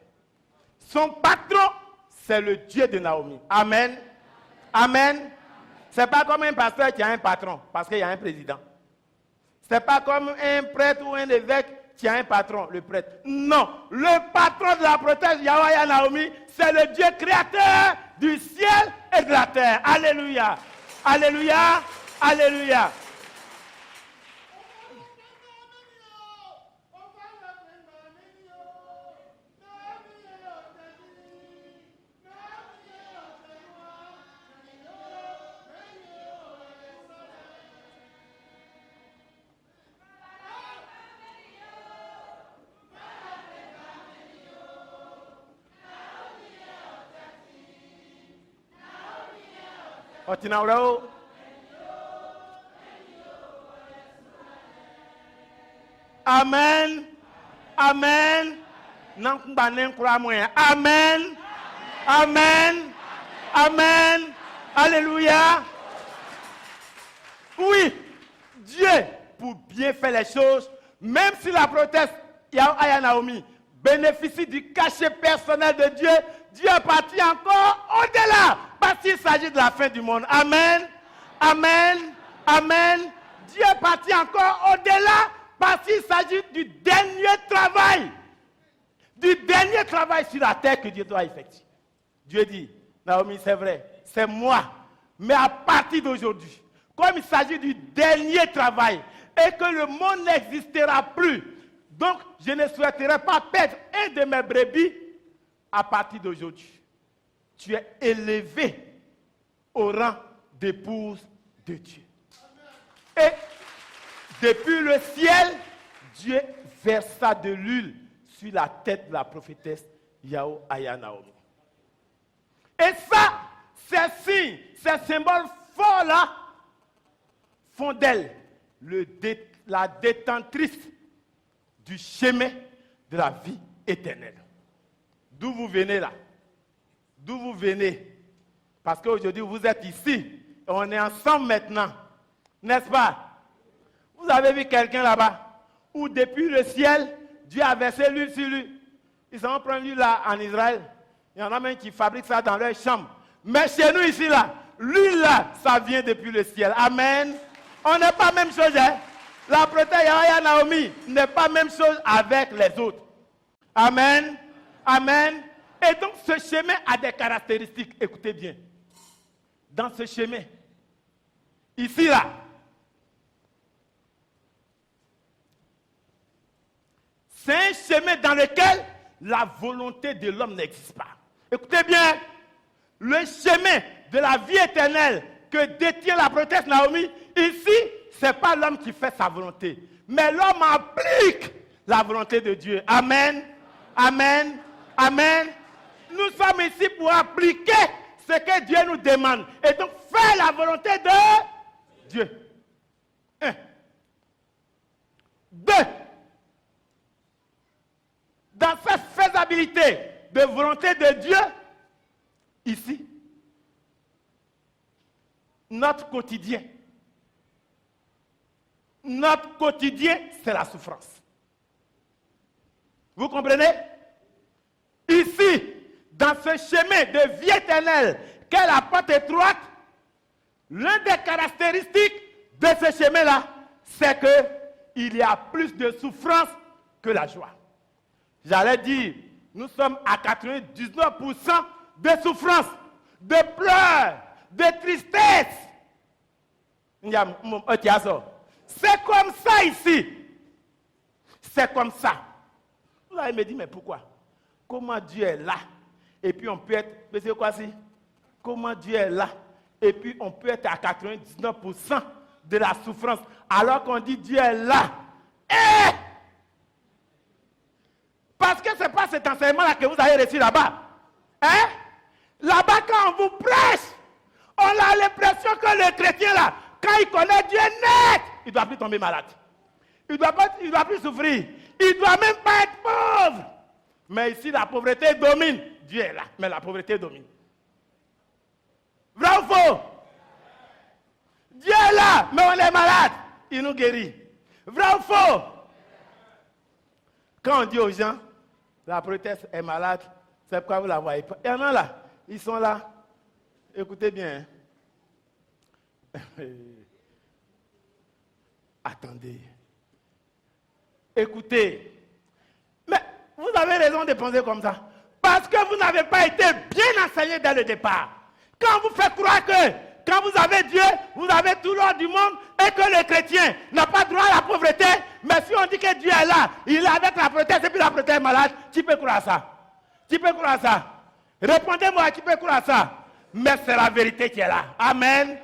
Son patron, c'est le Dieu de Naomi. Amen. Amen. Ce n'est pas comme un pasteur qui a un patron, parce qu'il y a un président. Ce n'est pas comme un prêtre ou un évêque qui a un patron, le prêtre. Non, le patron de la prophétesse Yahweh Naomi, c'est le Dieu créateur du ciel et de la terre. Alléluia. Alléluia. Alléluia. Otinaurao. Amen. Amen. Amen. Amen. Amen. Alléluia. Oui, Dieu, pour bien faire les choses, même si la prophétesse Yahweh Naomi bénéficie du cachet personnel de Dieu, Dieu est parti encore au-delà, parce qu'il s'agit de la fin du monde. Amen. Amen. Amen. Dieu est parti encore au-delà, parce qu'il s'agit du dernier travail. Du dernier travail sur la terre que Dieu doit effectuer. Dieu dit, Naomi, c'est vrai, c'est moi. Mais à partir d'aujourd'hui, comme il s'agit du dernier travail, et que le monde n'existera plus, donc je ne souhaiterais pas perdre un de mes brebis. À partir d'aujourd'hui, tu es élevé au rang d'épouse de Dieu. Et depuis le ciel, Dieu versa de l'huile sur la tête de la prophétesse Yahweh Aya Naomi. Et ça, ces signes, ces symboles forts-là, font d'elle la détentrice du chemin de la vie éternelle. D'où vous venez là? D'où vous venez? Parce qu'aujourd'hui, vous êtes ici. Et on est ensemble maintenant. N'est-ce pas? Vous avez vu quelqu'un là-bas où depuis le ciel, Dieu a versé l'huile sur lui. Ils ont pris l'huile là en Israël. Il y en a même qui fabriquent ça dans leur chambre. Mais chez nous ici là, l'huile là, ça vient depuis le ciel. Amen. On n'est pas même chose. Hein? La prophétesse Yahweh Naomi n'est pas même chose avec les autres. Amen. Amen. Et donc ce chemin a des caractéristiques. Écoutez bien. Dans ce chemin, ici là, c'est un chemin dans lequel la volonté de l'homme n'existe pas. Écoutez bien, le chemin de la vie éternelle que détient la prophétesse Naomi, ici, ce n'est pas l'homme qui fait sa volonté, mais l'homme applique la volonté de Dieu. Amen. Amen. Amen. Nous sommes ici pour appliquer ce que Dieu nous demande. Et donc faire la volonté de Dieu. 1. 2. Dans cette faisabilité de volonté de Dieu, ici, notre quotidien, c'est la souffrance. Vous comprenez? Ici, dans ce chemin de vie éternelle qu'est la porte étroite, l'une des caractéristiques de ce chemin-là, c'est qu'il y a plus de souffrance que la joie. J'allais dire, nous sommes à 99% de souffrance, de pleurs, de tristesse. C'est comme ça ici. C'est comme ça. Vous allez me dire, mais pourquoi? Comment Dieu est là? Et puis on peut être, mais c'est quoi si? Comment Dieu est là? Et puis on peut être à 99% de la souffrance. Alors qu'on dit Dieu est là. Et parce que ce n'est pas cet enseignement-là que vous avez reçu là-bas. Hein? Là-bas, quand on vous prêche, on a l'impression que le chrétien là, quand il connaît Dieu net, il ne doit plus tomber malade. Il ne doit plus souffrir. Il ne doit même pas être pauvre. Mais ici, la pauvreté domine. Dieu est là, mais la pauvreté domine. Vrai ou faux? Dieu est là, mais on est malade. Il nous guérit. Vrai ou faux? Quand on dit aux gens, la prophétesse est malade, c'est pourquoi vous ne la voyez pas. Il y en a là, ils sont là. Écoutez bien. Attendez. Écoutez. Mais vous avez raison de penser comme ça. Parce que vous n'avez pas été bien enseigné dès le départ. Quand vous faites croire que quand vous avez Dieu, vous avez tout l'or du monde et que le chrétien n'a pas droit à la pauvreté, mais si on dit que Dieu est là, il est avec la pauvreté et puis la pauvreté est malade, tu peux croire ça. Tu peux croire ça. Répondez-moi, tu peux croire ça. Mais c'est la vérité qui est là. Amen.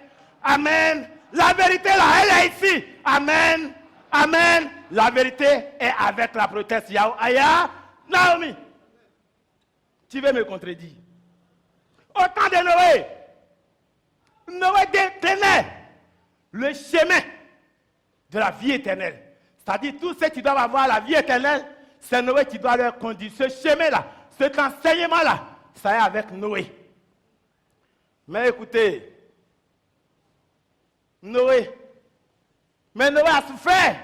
Amen. La vérité là, elle est ici. Amen. Amen. La vérité est avec la proteste. Aya, Naomi. Tu veux me contredire? Au temps de Noé, Noé détenait le chemin de la vie éternelle. C'est-à-dire, tous ceux qui doivent avoir la vie éternelle, c'est Noé qui doit leur conduire. Ce chemin-là, cet enseignement-là, ça est avec Noé. Mais écoutez, Noé a souffert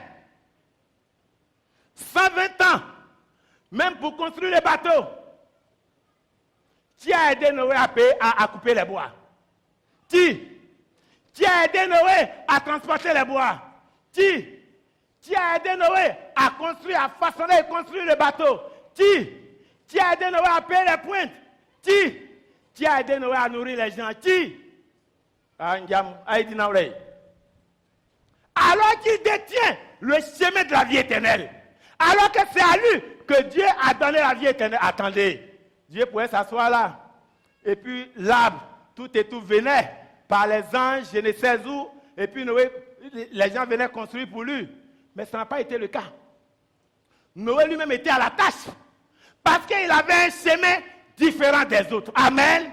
120 ans, même pour construire les bateaux. Qui a aidé Noé à couper les bois? Qui a aidé Noé à transporter les bois? Qui a aidé Noé à construire, à façonner et construire le bateau? Qui a aidé Noé à payer les pointes? Qui a aidé Noé à nourrir les gens? Alors qu'il détient le chemin de la vie éternelle. Alors que c'est à lui que Dieu a donné la vie éternelle. Attendez. Dieu pouvait s'asseoir là. Et puis l'arbre, tout et tout venait par les anges, je ne sais où. Et puis Noé, les gens venaient construire pour lui. Mais ça n'a pas été le cas. Noé lui-même était à la tâche. Parce qu'il avait un chemin différent des autres. Amen.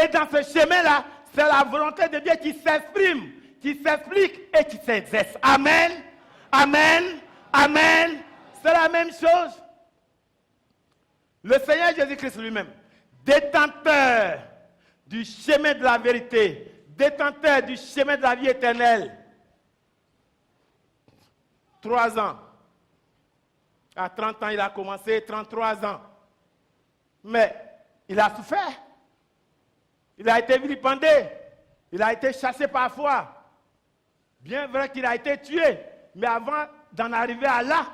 Et dans ce chemin-là, c'est la volonté de Dieu qui s'exprime, qui s'explique et qui s'exerce. Amen. Amen. Amen. C'est la même chose. Le Seigneur Jésus-Christ lui-même, détenteur du chemin de la vérité, détenteur du chemin de la vie éternelle. 3 ans. À 30 ans, il a commencé, 33 ans. Mais il a souffert. Il a été vilipendé. Il a été chassé parfois. Bien vrai qu'il a été tué. Mais avant d'en arriver à là,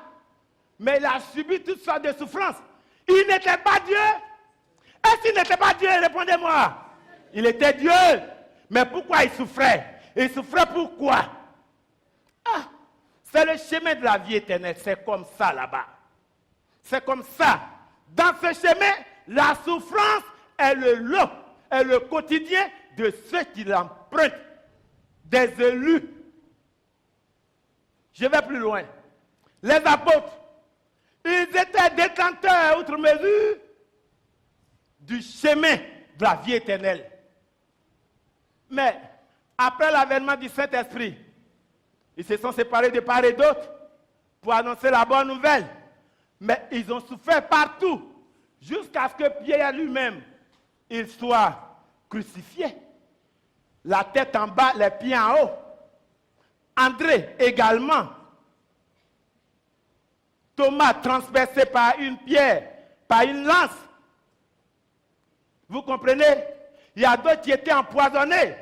mais il a subi toutes sortes de souffrances. Il n'était pas Dieu. Est-ce qu'il n'était pas Dieu? Répondez-moi. Il était Dieu. Mais pourquoi il souffrait? Il souffrait pourquoi? C'est le chemin de la vie éternelle. C'est comme ça là-bas. C'est comme ça. Dans ce chemin, la souffrance est le lot, est le quotidien de ceux qui l'empruntent, des élus. Je vais plus loin. Les apôtres, ils étaient détenteurs, outre mesure, du chemin de la vie éternelle. Mais, après l'avènement du Saint-Esprit, Ils se sont séparés de part et d'autre pour annoncer la bonne nouvelle. Mais ils ont souffert partout jusqu'à ce que Pierre lui-même, il soit crucifié. La tête en bas, les pieds en haut. André également. Thomas transpercé par une pierre, par une lance. Vous comprenez? Il y a d'autres qui étaient empoisonnés.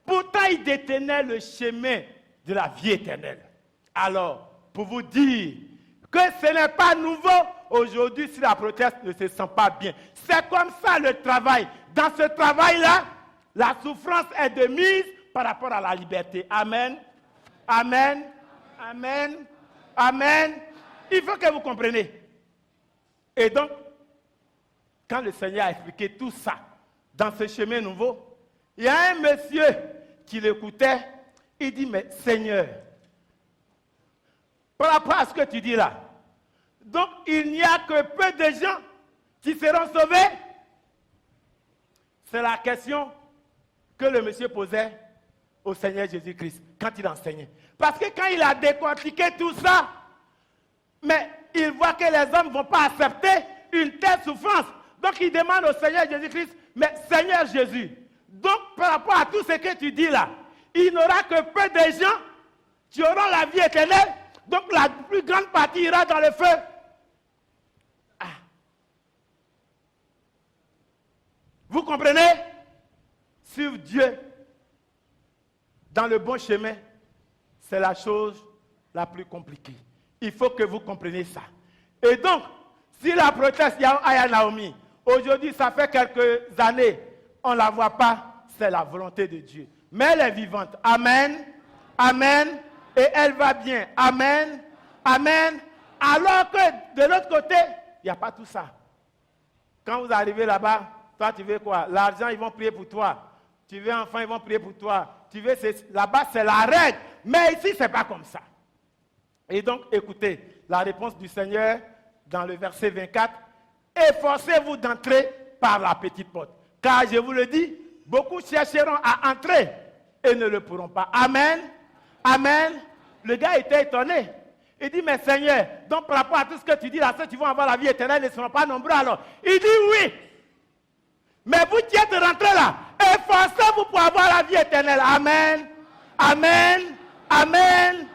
Pourtant, ils détenaient le chemin de la vie éternelle. Alors, pour vous dire que ce n'est pas nouveau aujourd'hui si la proteste ne se sent pas bien. C'est comme ça le travail. Dans ce travail-là, la souffrance est de mise par rapport à la liberté. Amen. Amen. Amen. Amen. Il faut que vous compreniez. Et donc, quand le Seigneur a expliqué tout ça dans ce chemin nouveau, il y a un monsieur qui l'écoutait. Il dit, mais Seigneur, par rapport à ce que tu dis là, donc il n'y a que peu de gens qui seront sauvés? C'est la question que le monsieur posait au Seigneur Jésus-Christ quand il enseignait. Parce que quand il a décortiqué tout ça, mais il voit que les hommes ne vont pas accepter une telle souffrance. Donc il demande au Seigneur Jésus-Christ, mais Seigneur Jésus, donc par rapport à tout ce que tu dis là, il n'y aura que peu de gens qui auront la vie éternelle, donc la plus grande partie ira dans le feu. Ah. Vous comprenez? Suivre Dieu dans le bon chemin, c'est la chose la plus compliquée. Il faut que vous compreniez ça. Et donc, si la proteste Aya Naomi, aujourd'hui, ça fait quelques années, on ne la voit pas, c'est la volonté de Dieu. Mais elle est vivante. Amen. Amen. Et elle va bien. Amen. Amen. Alors que de l'autre côté, il n'y a pas tout ça. Quand vous arrivez là-bas, toi, tu veux quoi? L'argent, ils vont prier pour toi. Tu veux enfant, ils vont prier pour toi. Tu veux, là-bas, c'est la règle. Mais ici, ce n'est pas comme ça. Et donc, écoutez, la réponse du Seigneur dans le verset 24. Efforcez-vous d'entrer par la petite porte. Car je vous le dis, beaucoup chercheront à entrer et ne le pourront pas. Amen. Amen. Le gars était étonné. Il dit, mais Seigneur, donc par rapport à tout ce que tu dis là, ceux qui vont avoir la vie éternelle ne seront pas nombreux alors. Il dit oui. Mais vous qui êtes rentrés là, efforcez-vous pour avoir la vie éternelle. Amen. Amen. Amen.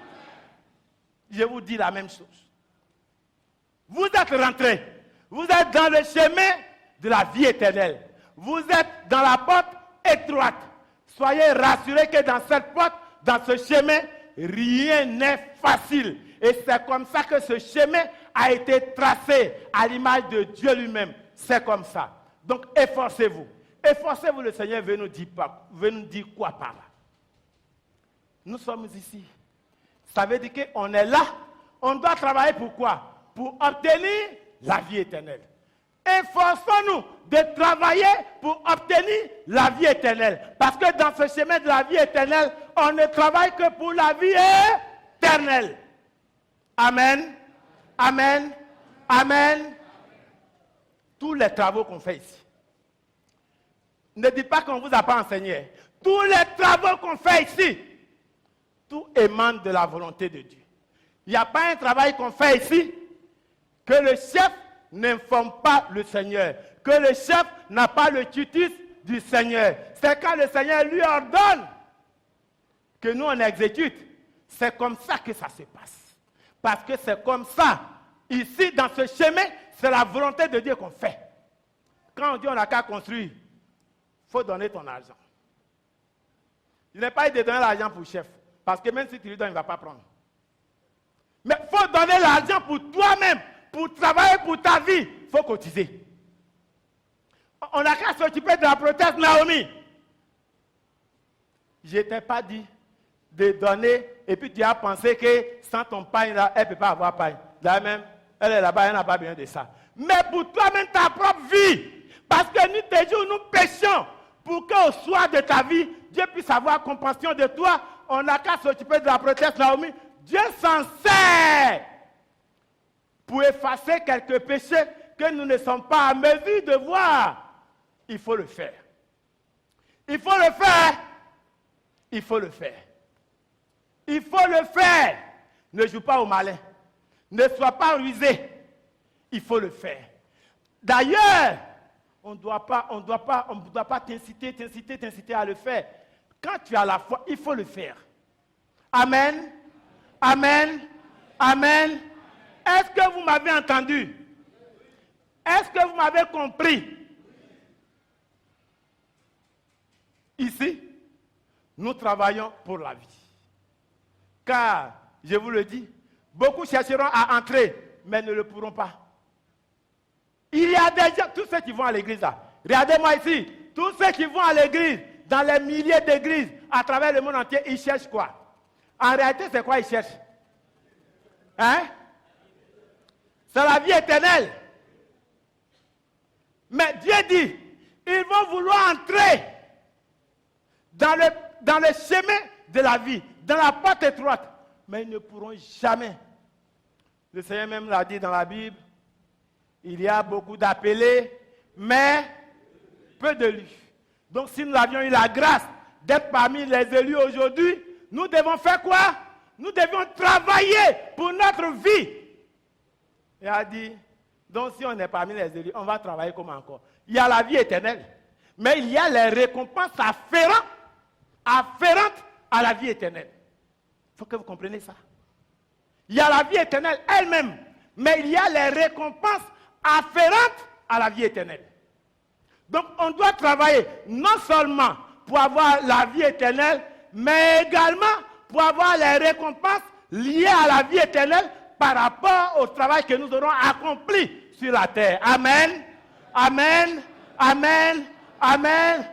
Je vous dis la même chose. Vous êtes rentrés. Vous êtes dans le chemin de la vie éternelle. Vous êtes dans la porte étroite. Soyez rassurés que dans cette porte, dans ce chemin, rien n'est facile. Et c'est comme ça que ce chemin a été tracé à l'image de Dieu lui-même. C'est comme ça. Donc efforcez-vous. Efforcez-vous, le Seigneur veut nous dire quoi par là? Nous sommes ici. Ça veut dire qu'on est là. On doit travailler pour quoi? Pour obtenir la vie éternelle. Efforçons-nous de travailler pour obtenir la vie éternelle. Parce que dans ce chemin de la vie éternelle, on ne travaille que pour la vie éternelle. Amen. Amen. Amen. Tous les travaux qu'on fait ici. Ne dites pas qu'on ne vous a pas enseigné. Tous les travaux qu'on fait ici, tout émane de la volonté de Dieu. Il n'y a pas un travail qu'on fait ici que le chef n'informe pas le Seigneur, que le chef n'a pas le tutus du Seigneur. C'est quand le Seigneur lui ordonne que nous on exécute. C'est comme ça que ça se passe. Parce que c'est comme ça. Ici, dans ce chemin, c'est la volonté de Dieu qu'on fait. Quand on dit on n'a qu'à construire, il faut donner ton argent. Il n'est pas de donner l'argent pour le chef. Parce que même si tu lui donnes, il ne va pas prendre. Mais il faut donner l'argent pour toi-même. Pour travailler pour ta vie, il faut cotiser. On n'a qu'à s'occuper de la proteste Naomi. Je ne t'ai pas dit de donner et puis tu as pensé que sans ton pain, là, elle ne peut pas avoir pain. Là même, elle est là-bas, elle n'a pas besoin de ça. Mais pour toi-même, ta propre vie. Parce que nous, tes jours, nous péchons pour qu'au soir de ta vie, Dieu puisse avoir compassion de toi. On n'a qu'à s'occuper de la proteste Naomi. Dieu s'en sert pour effacer quelques péchés que nous ne sommes pas à mesure de voir. Il faut le faire. Il faut le faire. Il faut le faire. Il faut le faire. Ne joue pas au malin. Ne sois pas rusé. Il faut le faire. D'ailleurs, on ne doit pas t'inciter à le faire. Quand tu as la foi, il faut le faire. Amen. Amen. Amen. Est-ce que vous m'avez entendu? Est-ce que vous m'avez compris? Ici, nous travaillons pour la vie. Car, je vous le dis, beaucoup chercheront à entrer, mais ne le pourront pas. Il y a déjà tous ceux qui vont à l'église là. Regardez-moi ici. Tous ceux qui vont à l'église, dans les milliers d'églises, à travers le monde entier, ils cherchent quoi? En réalité, c'est quoi ils cherchent? Hein? C'est la vie éternelle. Mais Dieu dit, ils vont vouloir entrer dans le chemin de la vie, dans la porte étroite, mais ils ne pourront jamais. Le Seigneur même l'a dit dans la Bible, il y a beaucoup d'appelés, mais peu d'élus. Donc si nous avions eu la grâce d'être parmi les élus aujourd'hui, nous devons faire quoi? Nous devions travailler pour notre vie. Il a dit, donc si on est parmi les élus, on va travailler comme encore. Il y a la vie éternelle, mais il y a les récompenses afférentes à la vie éternelle. Il faut que vous compreniez ça. Il y a la vie éternelle elle-même, mais il y a les récompenses afférentes à la vie éternelle. Donc on doit travailler non seulement pour avoir la vie éternelle, mais également pour avoir les récompenses liées à la vie éternelle par rapport au travail que nous aurons accompli sur la terre. Amen. Amen. Amen. Amen.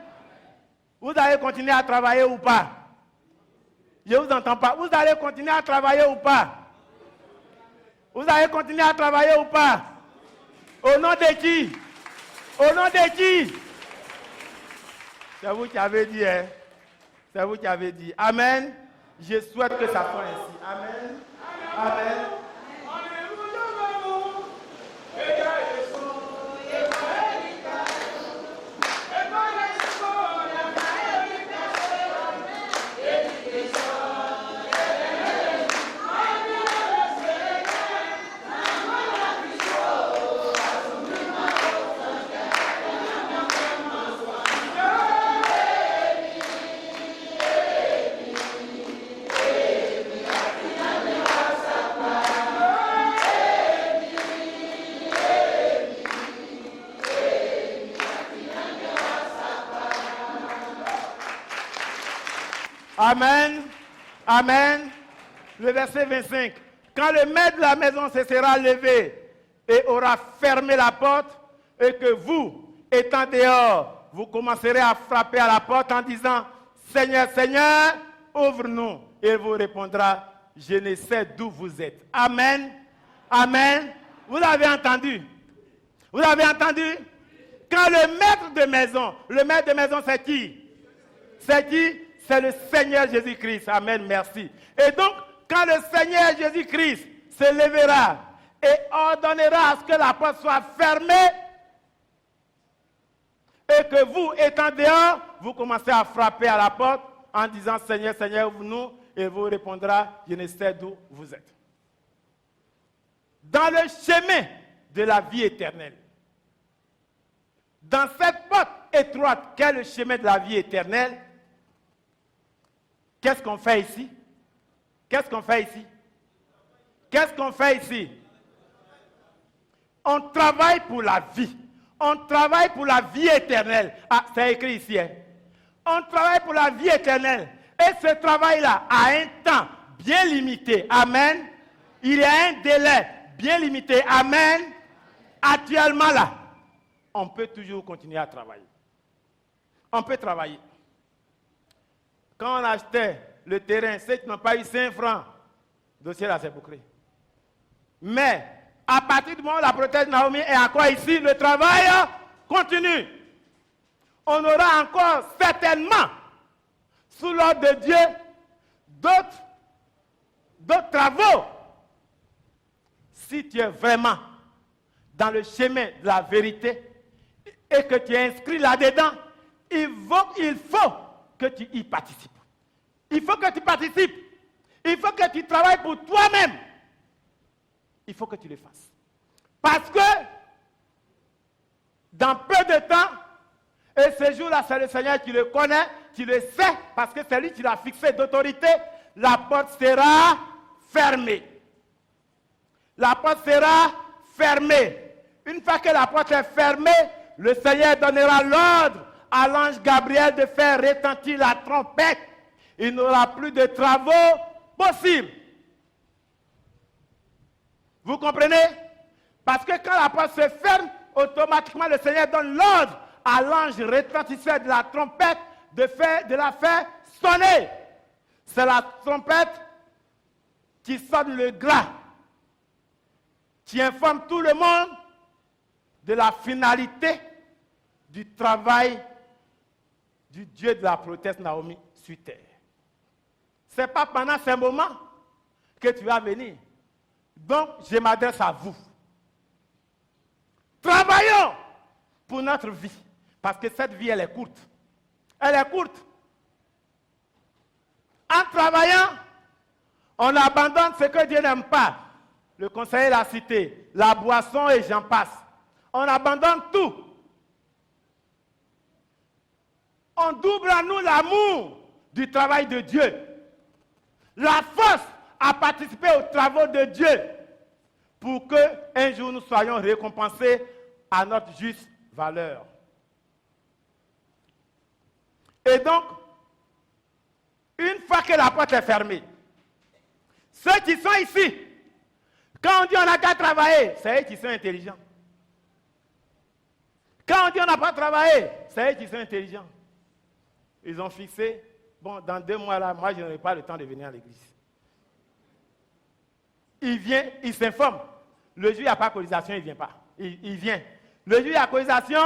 Vous allez continuer à travailler ou pas? Je ne vous entends pas. Vous allez continuer à travailler ou pas? Vous allez continuer à travailler ou pas? Au nom de qui? Au nom de qui? C'est vous qui avez dit, hein? C'est vous qui avez dit. Amen. Je souhaite que ça soit ainsi. Amen. Amen. Amen. Amen. Le verset 25. Quand le maître de la maison se sera levé et aura fermé la porte, et que vous, étant dehors, vous commencerez à frapper à la porte en disant, Seigneur, Seigneur, ouvre-nous. Et il vous répondra, je ne sais d'où vous êtes. Amen. Amen. Vous avez entendu? Vous avez entendu? Quand le maître de maison c'est qui? C'est qui? C'est le Seigneur Jésus-Christ. Amen, merci. Et donc, quand le Seigneur Jésus-Christ se lèvera et ordonnera à ce que la porte soit fermée, et que vous, étant dehors, vous commencez à frapper à la porte en disant, Seigneur, Seigneur, ouvre-nous, et vous répondra, je ne sais d'où vous êtes. Dans le chemin de la vie éternelle, dans cette porte étroite qu'est le chemin de la vie éternelle, qu'est-ce qu'on fait ici? Qu'est-ce qu'on fait ici? Qu'est-ce qu'on fait ici? On travaille pour la vie. On travaille pour la vie éternelle. Ah, c'est écrit ici. Hein? On travaille pour la vie éternelle. Et ce travail-là a un temps bien limité. Amen. Il y a un délai bien limité. Amen. Actuellement là, on peut toujours continuer à travailler. On peut travailler. Quand on achetait le terrain, ceux qui n'ont pas eu 5 francs, le dossier là c'est bouclé. Mais, à partir du moment où la prothèse Naomi est encore ici, le travail continue. On aura encore certainement, sous l'ordre de Dieu, d'autres travaux. Si tu es vraiment dans le chemin de la vérité et que tu es inscrit là-dedans, il faut que tu y participes. Il faut que tu participes. Il faut que tu travailles pour toi-même. Il faut que tu le fasses. Parce que dans peu de temps, et ce jour-là, c'est le Seigneur qui le connaît, qui le sait, parce que c'est lui qui l'a fixé d'autorité, la porte sera fermée. La porte sera fermée. Une fois que la porte est fermée, le Seigneur donnera l'ordre à l'ange Gabriel de faire retentir la trompette. Il n'aura plus de travaux possibles. Vous comprenez? Parce que quand la porte se ferme, automatiquement le Seigneur donne l'ordre à l'ange retentisseur de la trompette de la faire sonner. C'est la trompette qui sonne le glas, qui informe tout le monde de la finalité du travail du Dieu de la proteste Naomi sur terre. Ce n'est pas pendant ces moments que tu vas venir. Donc, je m'adresse à vous. Travaillons pour notre vie. Parce que cette vie, elle est courte. Elle est courte. En travaillant, on abandonne ce que Dieu n'aime pas. Le conseiller l'a cité, la boisson et j'en passe. On abandonne tout. On double en nous l'amour du travail de Dieu. La force à participer aux travaux de Dieu pour qu'un jour nous soyons récompensés à notre juste valeur. Et donc, une fois que la porte est fermée, ceux qui sont ici, quand on dit on n'a qu'à travailler, c'est eux qui sont intelligents. Quand on dit on n'a pas travaillé, c'est eux qui sont intelligents. Ils ont fixé, bon, dans 2 mois là, moi je n'aurai pas le temps de venir à l'église. Il vient, il s'informe. Le jour il n'y a pas cotisation, il ne vient pas. Il vient. Le jour il y a cotisation,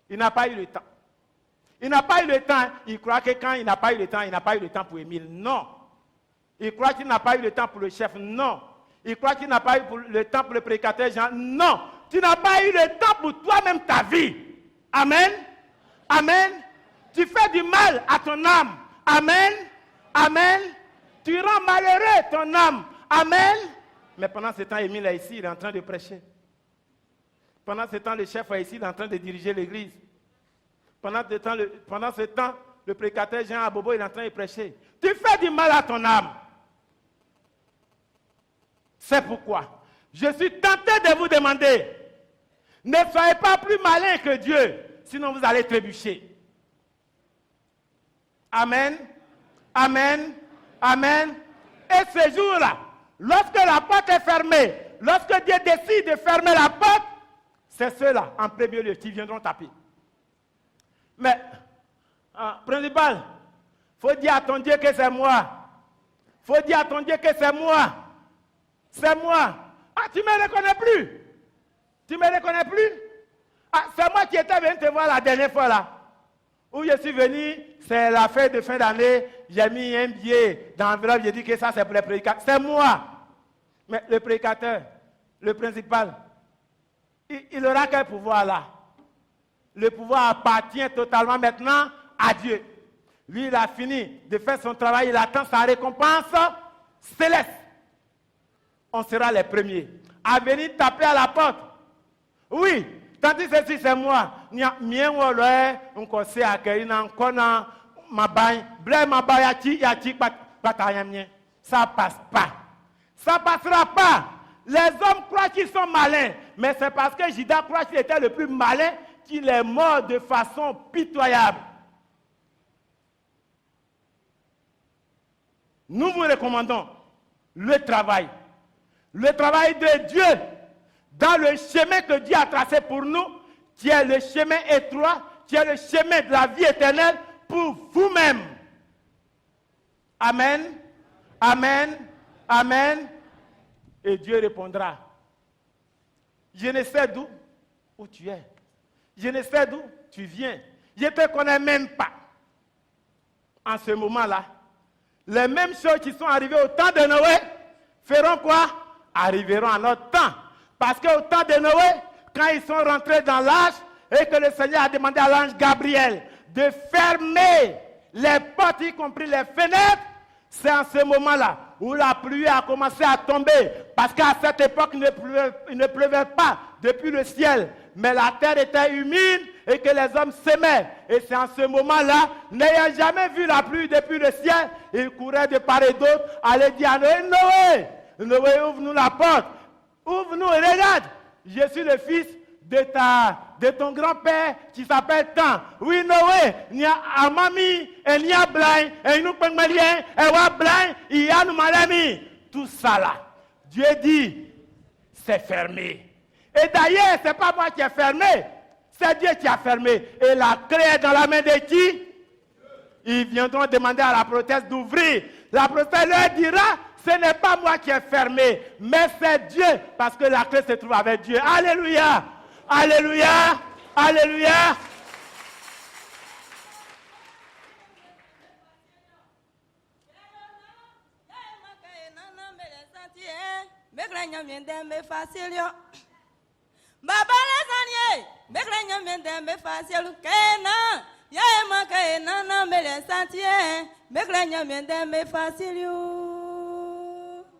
il n'a pas eu le temps. Il n'a pas eu le temps. Il croit que quand il n'a pas eu le temps, il n'a pas eu le temps pour Émile. Non. Il croit qu'il n'a pas eu le temps pour le chef. Non. Il croit qu'il n'a pas eu le temps pour le prédicateur Jean. Non. Tu n'as pas eu le temps pour toi-même ta vie. Amen. Amen. Tu fais du mal à ton âme. Amen. Amen. Tu rends malheureux ton âme. Amen. Mais pendant ce temps, Émile est ici, il est en train de prêcher. Pendant ce temps, le chef est ici, il est en train de diriger l'église. Pendant ce temps, le prédicateur Jean Abobo, il est en train de prêcher. Tu fais du mal à ton âme. C'est pourquoi je suis tenté de vous demander, ne soyez pas plus malins que Dieu, sinon vous allez trébucher. Amen. Amen. Amen. Et ce jour-là, lorsque la porte est fermée, lorsque Dieu décide de fermer la porte, c'est ceux-là, en premier lieu, qui viendront taper. Mais, principal, il faut dire à ton Dieu que c'est moi. Il faut dire à ton Dieu que c'est moi. C'est moi. Ah, tu ne me reconnais plus. Tu ne me reconnais plus. Ah, c'est moi qui étais venu te voir la dernière fois là. Où je suis venu, c'est la fête de fin d'année. J'ai mis un billet dans l'enveloppe, j'ai dit que ça c'est pour les prédicateurs. C'est moi. Mais le prédicateur, le principal, il aura quel pouvoir là? Le pouvoir appartient totalement maintenant à Dieu. Lui, il a fini de faire son travail, il attend sa récompense céleste. On sera les premiers à venir taper à la porte. Oui, tandis que ceci c'est moi. Ça passe pas. Ça passera pas. Les hommes croient qu'ils sont malins, mais c'est parce que Judas croit qu'il était le plus malin qu'il est mort de façon pitoyable. Nous vous recommandons le travail de Dieu dans le chemin que Dieu a tracé pour nous, qui est le chemin étroit, qui est le chemin de la vie éternelle pour vous-même. Amen, amen, amen. Et Dieu répondra, je ne sais d'où tu es. Je ne sais d'où tu viens. Je ne te connais même pas. En ce moment-là, les mêmes choses qui sont arrivées au temps de Noé feront quoi? Arriveront à notre temps. Parce qu'au temps de Noé, quand ils sont rentrés dans l'arche et que le Seigneur a demandé à l'ange Gabriel de fermer les portes, y compris les fenêtres, C'est en ce moment-là où la pluie a commencé à tomber. Parce qu'à cette époque, il ne pleuvait pas depuis le ciel. Mais la terre était humide et que les hommes s'aimaient. Et c'est en ce moment-là, n'ayant jamais vu la pluie depuis le ciel, ils couraient de part et d'autre, allaient dire à Noé, Noé, Noé, ouvre-nous la porte. Ouvre-nous et regarde, je suis le fils de ton grand-père qui s'appelle Tan. Oui, Noé, il y a Amami, et il y a Blain, et nous sommes Maliens, et wa Blain, il y a nous Malami. Tout ça là, Dieu dit, c'est fermé. Et d'ailleurs, ce n'est pas moi qui ai fermé, c'est Dieu qui a fermé. Et la clé est dans la main de qui? Ils viendront demander à la proteste d'ouvrir. La proteste leur dira, ce n'est pas moi qui ai fermé, mais c'est Dieu, parce que la clé se trouve avec Dieu. Alléluia! Alléluia! Alléluia!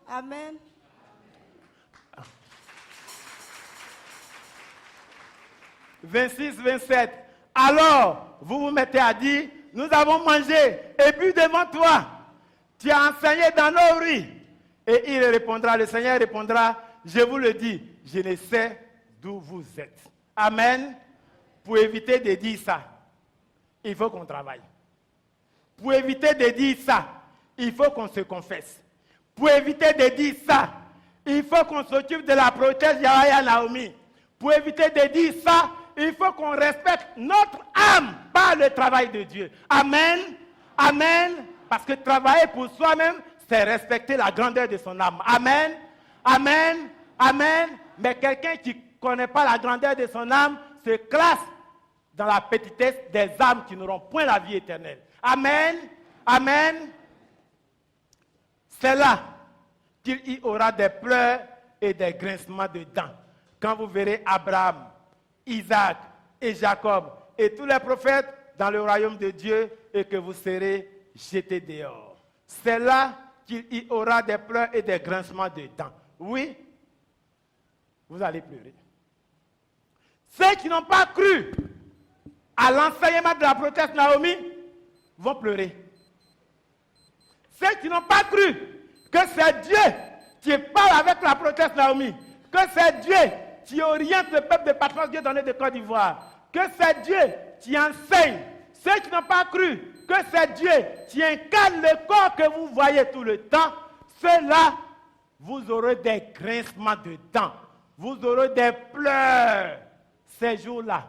Amen. « 26, 27. Alors, vous vous mettez à dire, nous avons mangé et bu devant toi. Tu as enseigné dans nos rues. Et il répondra, le Seigneur répondra, je vous le dis, je ne sais d'où vous êtes. Amen. Pour éviter de dire ça, il faut qu'on travaille. Pour éviter de dire ça, il faut qu'on se confesse. Pour éviter de dire ça, il faut qu'on s'occupe de la protège Yahya Naomi. Pour éviter de dire ça, il faut qu'on respecte notre âme par le travail de Dieu. Amen. Amen. Parce que travailler pour soi-même, c'est respecter la grandeur de son âme. Amen. Amen. Amen. Mais quelqu'un qui ne connaît pas la grandeur de son âme se classe dans la petitesse des âmes qui n'auront point la vie éternelle. Amen. Amen. C'est là qu'il y aura des pleurs et des grincements de dents. Quand vous verrez Abraham, Isaac et Jacob et tous les prophètes dans le royaume de Dieu et que vous serez jetés dehors. C'est là qu'il y aura des pleurs et des grincements de dents. Oui, vous allez pleurer. Ceux qui n'ont pas cru à l'enseignement de la proteste Naomi vont pleurer. Ceux qui n'ont pas cru que c'est Dieu qui parle avec la proteste Naomi, que c'est Dieu qui oriente le peuple de Patmos, Dieu donné de Côte d'Ivoire, que c'est Dieu qui enseigne. Ceux qui n'ont pas cru que c'est Dieu qui incarne le corps que vous voyez tout le temps, ceux-là, vous aurez des grincements de dents, vous aurez des pleurs. Ces jours-là,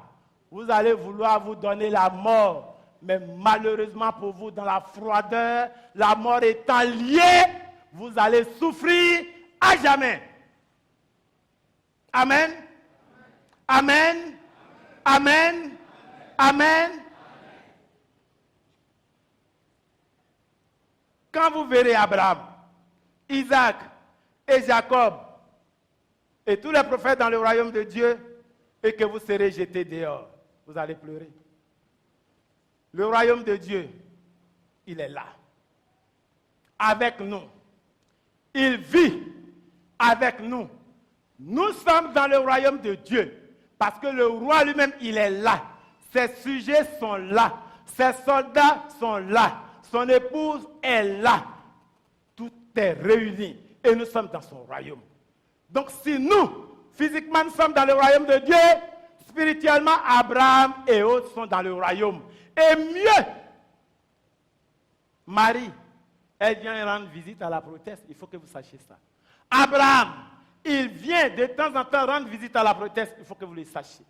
vous allez vouloir vous donner la mort, mais malheureusement pour vous, dans la froideur, la mort étant liée, vous allez souffrir à jamais. Amen. Amen. Amen. Amen. Quand vous verrez Abraham, Isaac et Jacob et tous les prophètes dans le royaume de Dieu et que vous serez jetés dehors, vous allez pleurer. Le royaume de Dieu, il est là, avec nous. Il vit avec nous. Nous sommes dans le royaume de Dieu parce que le roi lui-même, il est là. Ses sujets sont là. Ses soldats sont là. Son épouse est là. Tout est réuni et nous sommes dans son royaume. Donc si nous, physiquement, nous sommes dans le royaume de Dieu, spirituellement, Abraham et autres sont dans le royaume. Et mieux, Marie, elle vient rendre visite à la proteste. Il faut que vous sachiez ça. Abraham, il vient de temps en temps rendre visite à la proteste. Il faut que vous le sachiez.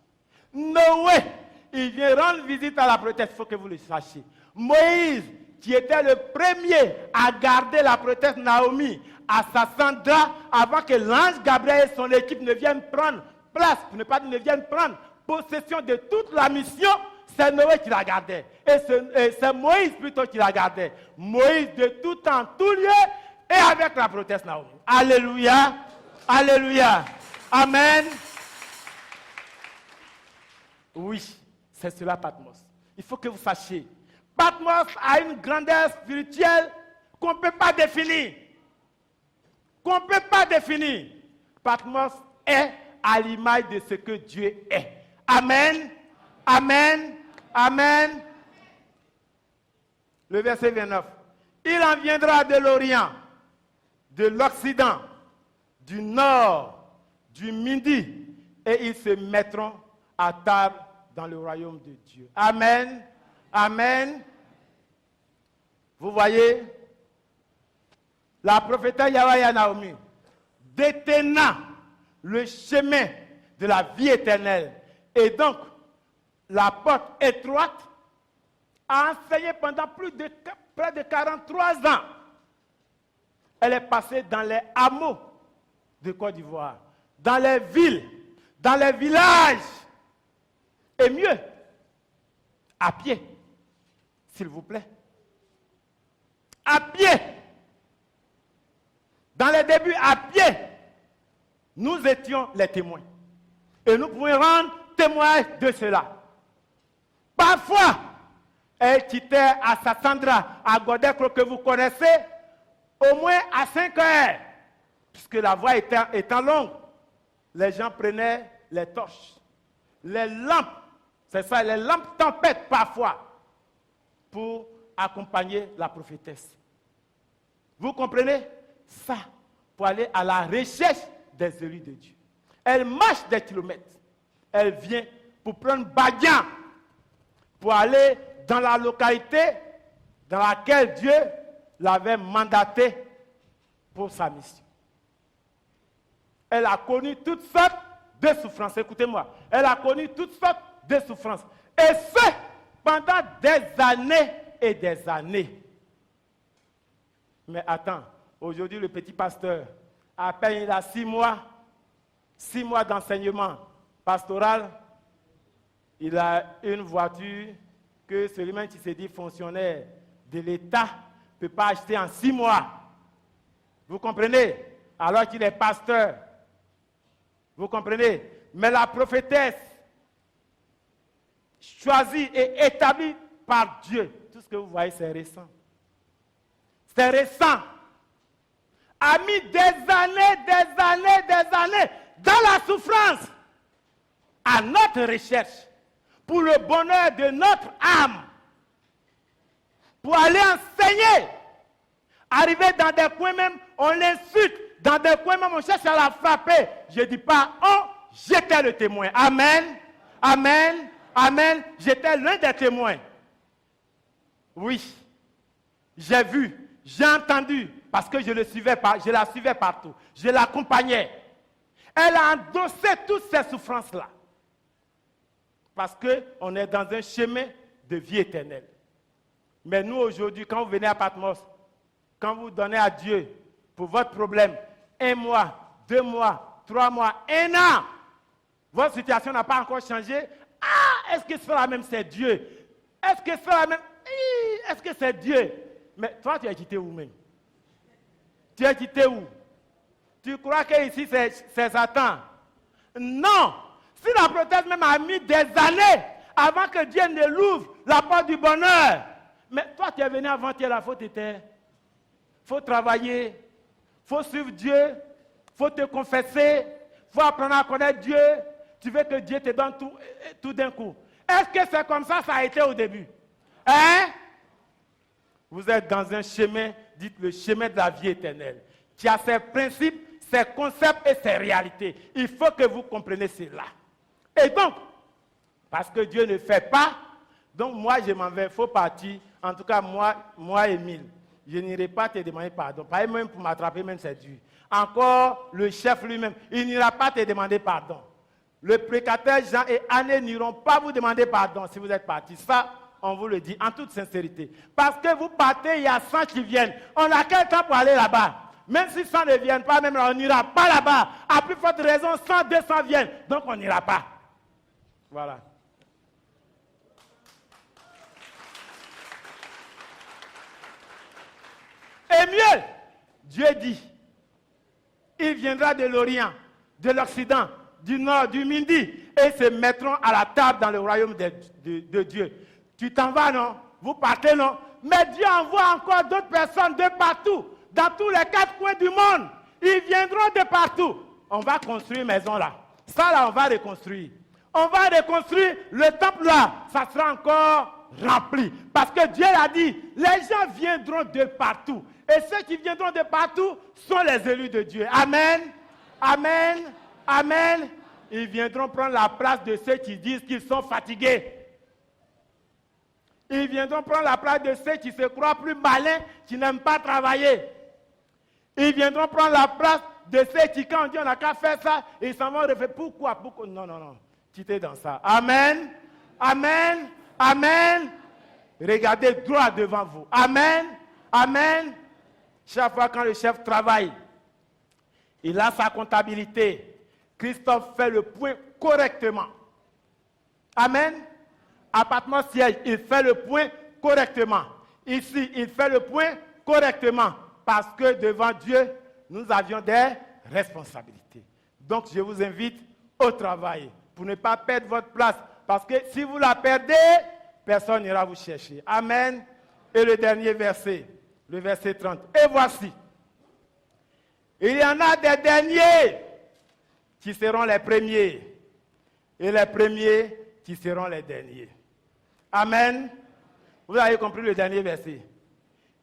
Noé, il vient rendre visite à la proteste. Il faut que vous le sachiez. Moïse, qui était le premier à garder la proteste Naomi à Sassandra avant que l'ange Gabriel et son équipe ne viennent prendre place, pour ne pas dire ne viennent prendre possession de toute la mission. C'est Noé qui la gardait. Et c'est Moïse plutôt qui la gardait. Moïse de tout temps, tout lieu, et avec la proteste Naomi. Alléluia. Alléluia. Amen. Oui, c'est cela Patmos. Il faut que vous sachiez. Patmos a une grandeur spirituelle qu'on ne peut pas définir. Patmos est à l'image de ce que Dieu est. Amen. Amen. Amen. Le verset 29. Il en viendra de l'Orient, de l'Occident, du Nord, du Midi, et ils se mettront à table dans le royaume de Dieu. Amen. Amen. Vous voyez, la prophétesse Yahweh Naomi, détenant le chemin de la vie éternelle, et donc la porte étroite, a enseigné pendant près de 43 ans. Elle est passée dans les hameaux de Côte d'Ivoire, dans les villes, dans les villages, et mieux, à pied, s'il vous plaît. À pied. Dans les débuts, à pied, nous étions les témoins. Et nous pouvons rendre témoin de cela. Parfois, elle quittait à Sassandra, à Godekro, que vous connaissez, au moins à 5 heures. Puisque la voie étant longue, les gens prenaient les torches, les lampes, c'est ça, les lampes tempêtes parfois, pour accompagner la prophétesse. Vous comprenez? Ça, pour aller à la recherche des élus de Dieu. Elle marche des kilomètres. Elle vient pour prendre Badian, pour aller dans la localité dans laquelle Dieu l'avait mandaté pour sa mission. Elle a connu toutes sortes de souffrances. Écoutez-moi. Elle a connu toutes sortes de souffrances. Et ce, pendant des années et des années. Mais attends, aujourd'hui, le petit pasteur, à peine il a 6 mois d'enseignement pastoral, il a une voiture que celui-même qui se dit fonctionnaire de l'État ne peut pas acheter en 6 mois. Vous comprenez? Alors qu'il est pasteur. Vous comprenez? Mais la prophétesse, choisie et établie par Dieu, tout ce que vous voyez, c'est récent. C'est récent. A mis des années dans la souffrance à notre recherche pour le bonheur de notre âme, pour aller enseigner. Arriver dans des coins même, on l'insulte. Dans des coins même, on cherche à la frapper. Je ne dis pas on, j'étais le témoin. Amen. Amen. Amen. J'étais l'un des témoins. Oui. J'ai vu, j'ai entendu, parce que je la suivais partout. Je l'accompagnais. Elle a endossé toutes ces souffrances-là. Parce qu'on est dans un chemin de vie éternelle. Mais nous, aujourd'hui, quand vous venez à Patmos, quand vous donnez à Dieu pour votre problème 1 mois, 2 mois, 3 mois, 1 an, votre situation n'a pas encore changé. Ah, est-ce que cela même c'est Dieu? Est-ce que cela même... Est-ce que c'est Dieu? Mais toi, tu as quitté où même? Tu as quitté où? Tu crois que ici c'est Satan? Non! Si la prothèse même a mis des années avant que Dieu ne l'ouvre la porte du bonheur. Mais toi, tu es venu avant-hier, la faute était... Il faut travailler, il faut suivre Dieu, il faut te confesser, il faut apprendre à connaître Dieu. Tu veux que Dieu te donne tout d'un coup. Est-ce que c'est comme ça a été au début? Hein? Vous êtes dans un chemin, dites le chemin de la vie éternelle, qui a ses principes, ses concepts et ses réalités. Il faut que vous compreniez cela. Et donc, parce que Dieu ne fait pas, donc moi je m'en vais, il faut partir. En tout cas, moi Émile. Je n'irai pas te demander pardon. Pas même pour m'attraper, même c'est dur. Encore le chef lui-même, il n'ira pas te demander pardon. Le prédicateur Jean et Anne n'iront pas vous demander pardon si vous êtes partis. Ça, on vous le dit en toute sincérité. Parce que vous partez, il y a 100 qui viennent. On a quel temps pour aller là-bas? Même si 100 ne viennent pas, même là, on n'ira pas là-bas. À plus forte raison, 100, 200 viennent. Donc on n'ira pas. Voilà. Et mieux, Dieu dit, il viendra de l'Orient, de l'Occident, du Nord, du Midi, et se mettront à la table dans le royaume de Dieu. Tu t'en vas, non? Vous partez, non? Mais Dieu envoie encore d'autres personnes de partout, dans tous les 4 coins du monde. Ils viendront de partout. On va construire une maison là. Ça là, on va reconstruire. On va reconstruire le temple là. Ça sera encore rempli. Parce que Dieu a dit, les gens viendront de partout. Et ceux qui viendront de partout sont les élus de Dieu. Amen. Amen. Amen. Ils viendront prendre la place de ceux qui disent qu'ils sont fatigués. Ils viendront prendre la place de ceux qui se croient plus malins, qui n'aiment pas travailler. Ils viendront prendre la place de ceux qui, quand on dit on n'a qu'à faire ça, ils s'en vont refaire. Pourquoi? Non, non, non. Tu es dans ça. Amen. Amen. Amen. Regardez droit devant vous. Amen. Amen. Chaque fois quand le chef travaille, il a sa comptabilité. Christophe fait le point correctement. Amen. Appartement siège, il fait le point correctement. Ici, il fait le point correctement. Parce que devant Dieu, nous avions des responsabilités. Donc, je vous invite au travail pour ne pas perdre votre place. Parce que si vous la perdez, personne n'ira vous chercher. Amen. Et le dernier verset, le verset 30. Et voici, il y en a des derniers qui seront les premiers. Et les premiers qui seront les derniers. Amen. Vous avez compris le dernier verset.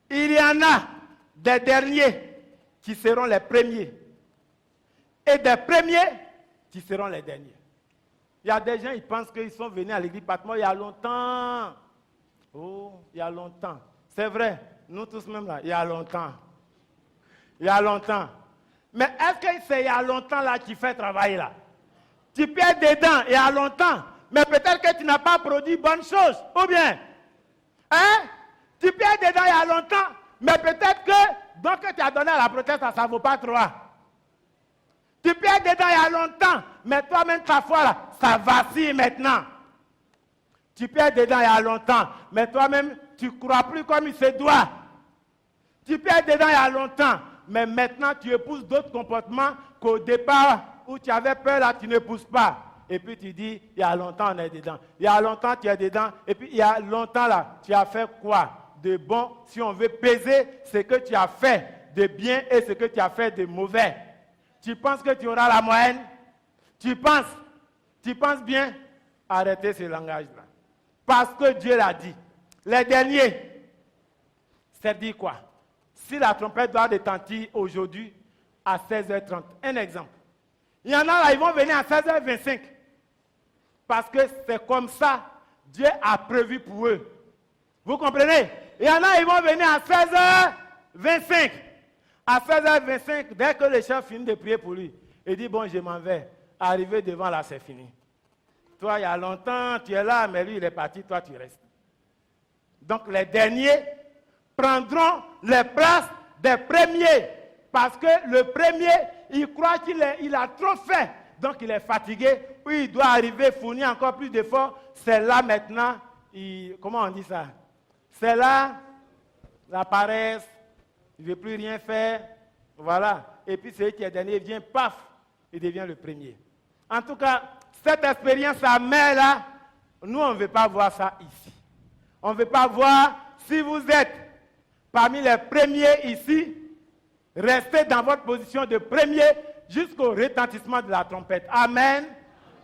Il y en a des derniers qui seront les premiers. Et des premiers qui seront les derniers. Il y a des gens, ils pensent qu'ils sont venus à l'église Patmos il y a longtemps. Oh, il y a longtemps. C'est vrai, nous tous même là, il y a longtemps. Il y a longtemps. Mais est-ce que c'est il y a longtemps là qui fait travail là? Tu perds dedans il y a longtemps. Mais peut-être que tu n'as pas produit bonne chose. Ou bien, hein? Tu perds dedans il y a longtemps. Mais peut-être que, donc que tu as donné à la proteste, ça ne vaut pas trop. Tu perds dedans il y a longtemps. Mais toi-même, ta foi là, ça vacille maintenant. Tu perds dedans il y a longtemps. Mais toi-même, tu ne crois plus comme il se doit. Tu perds dedans il y a longtemps. Mais maintenant, tu épouses d'autres comportements qu'au départ, où tu avais peur là, tu n'épouses pas. Et puis tu dis, il y a longtemps, on est dedans. Il y a longtemps, tu es dedans. Et puis il y a longtemps là, tu as fait quoi? De bon, si on veut peser ce que tu as fait de bien et ce que tu as fait de mauvais. Tu penses que tu auras la moyenne? Tu penses bien? Arrêtez ce langage-là. Parce que Dieu l'a dit. Les derniers, c'est dit quoi? Si la trompette doit retentir aujourd'hui à 16h30, un exemple. Il y en a là, ils vont venir à 16h25. Parce que c'est comme ça, Dieu a prévu pour eux. Vous comprenez? Il y en a, ils vont venir à 16h25. À 16h25, dès que le chef finit de prier pour lui, il dit, bon, je m'en vais. Arrivé devant là, c'est fini. Toi, il y a longtemps, tu es là, mais lui, il est parti, toi, tu restes. Donc, les derniers prendront les places des premiers. Parce que le premier, il croit qu'il a trop fait. Donc, il est fatigué. Puis, il doit arriver, fournir encore plus d'efforts. C'est là maintenant, comment on dit ça? C'est là, la paresse, il ne veut plus rien faire. Voilà. Et puis, celui qui est dernier vient, paf, il devient le premier. En tout cas, cette expérience amère là, nous, on ne veut pas voir ça ici. On ne veut pas voir, si vous êtes parmi les premiers ici, restez dans votre position de premier jusqu'au retentissement de la trompette. Amen.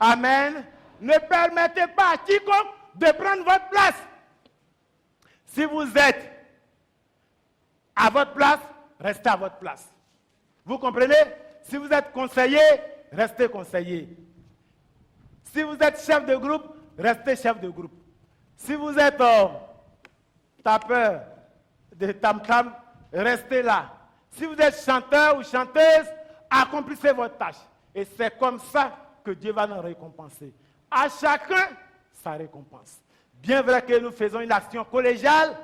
Amen. Ne permettez pas à quiconque de prendre votre place. Si vous êtes à votre place, restez à votre place. Vous comprenez? Si vous êtes conseiller, restez conseiller. Si vous êtes chef de groupe, restez chef de groupe. Si vous êtes tapeur de tam-tam, restez là. Si vous êtes chanteur ou chanteuse, accomplissez votre tâche. Et c'est comme ça que Dieu va nous récompenser. À chacun, sa récompense. Bien vrai que nous faisons une action collégiale,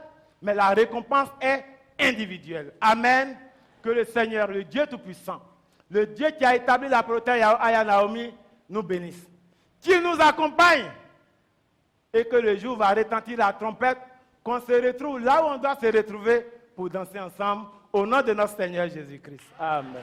mais la récompense est individuelle. Amen. Que le Seigneur, le Dieu Tout-Puissant, le Dieu qui a établi la protéine à Naomi, nous bénisse. Qu'il nous accompagne et que le jour va retentir la trompette, qu'on se retrouve là où on doit se retrouver pour danser ensemble au nom de notre Seigneur Jésus-Christ. Amen.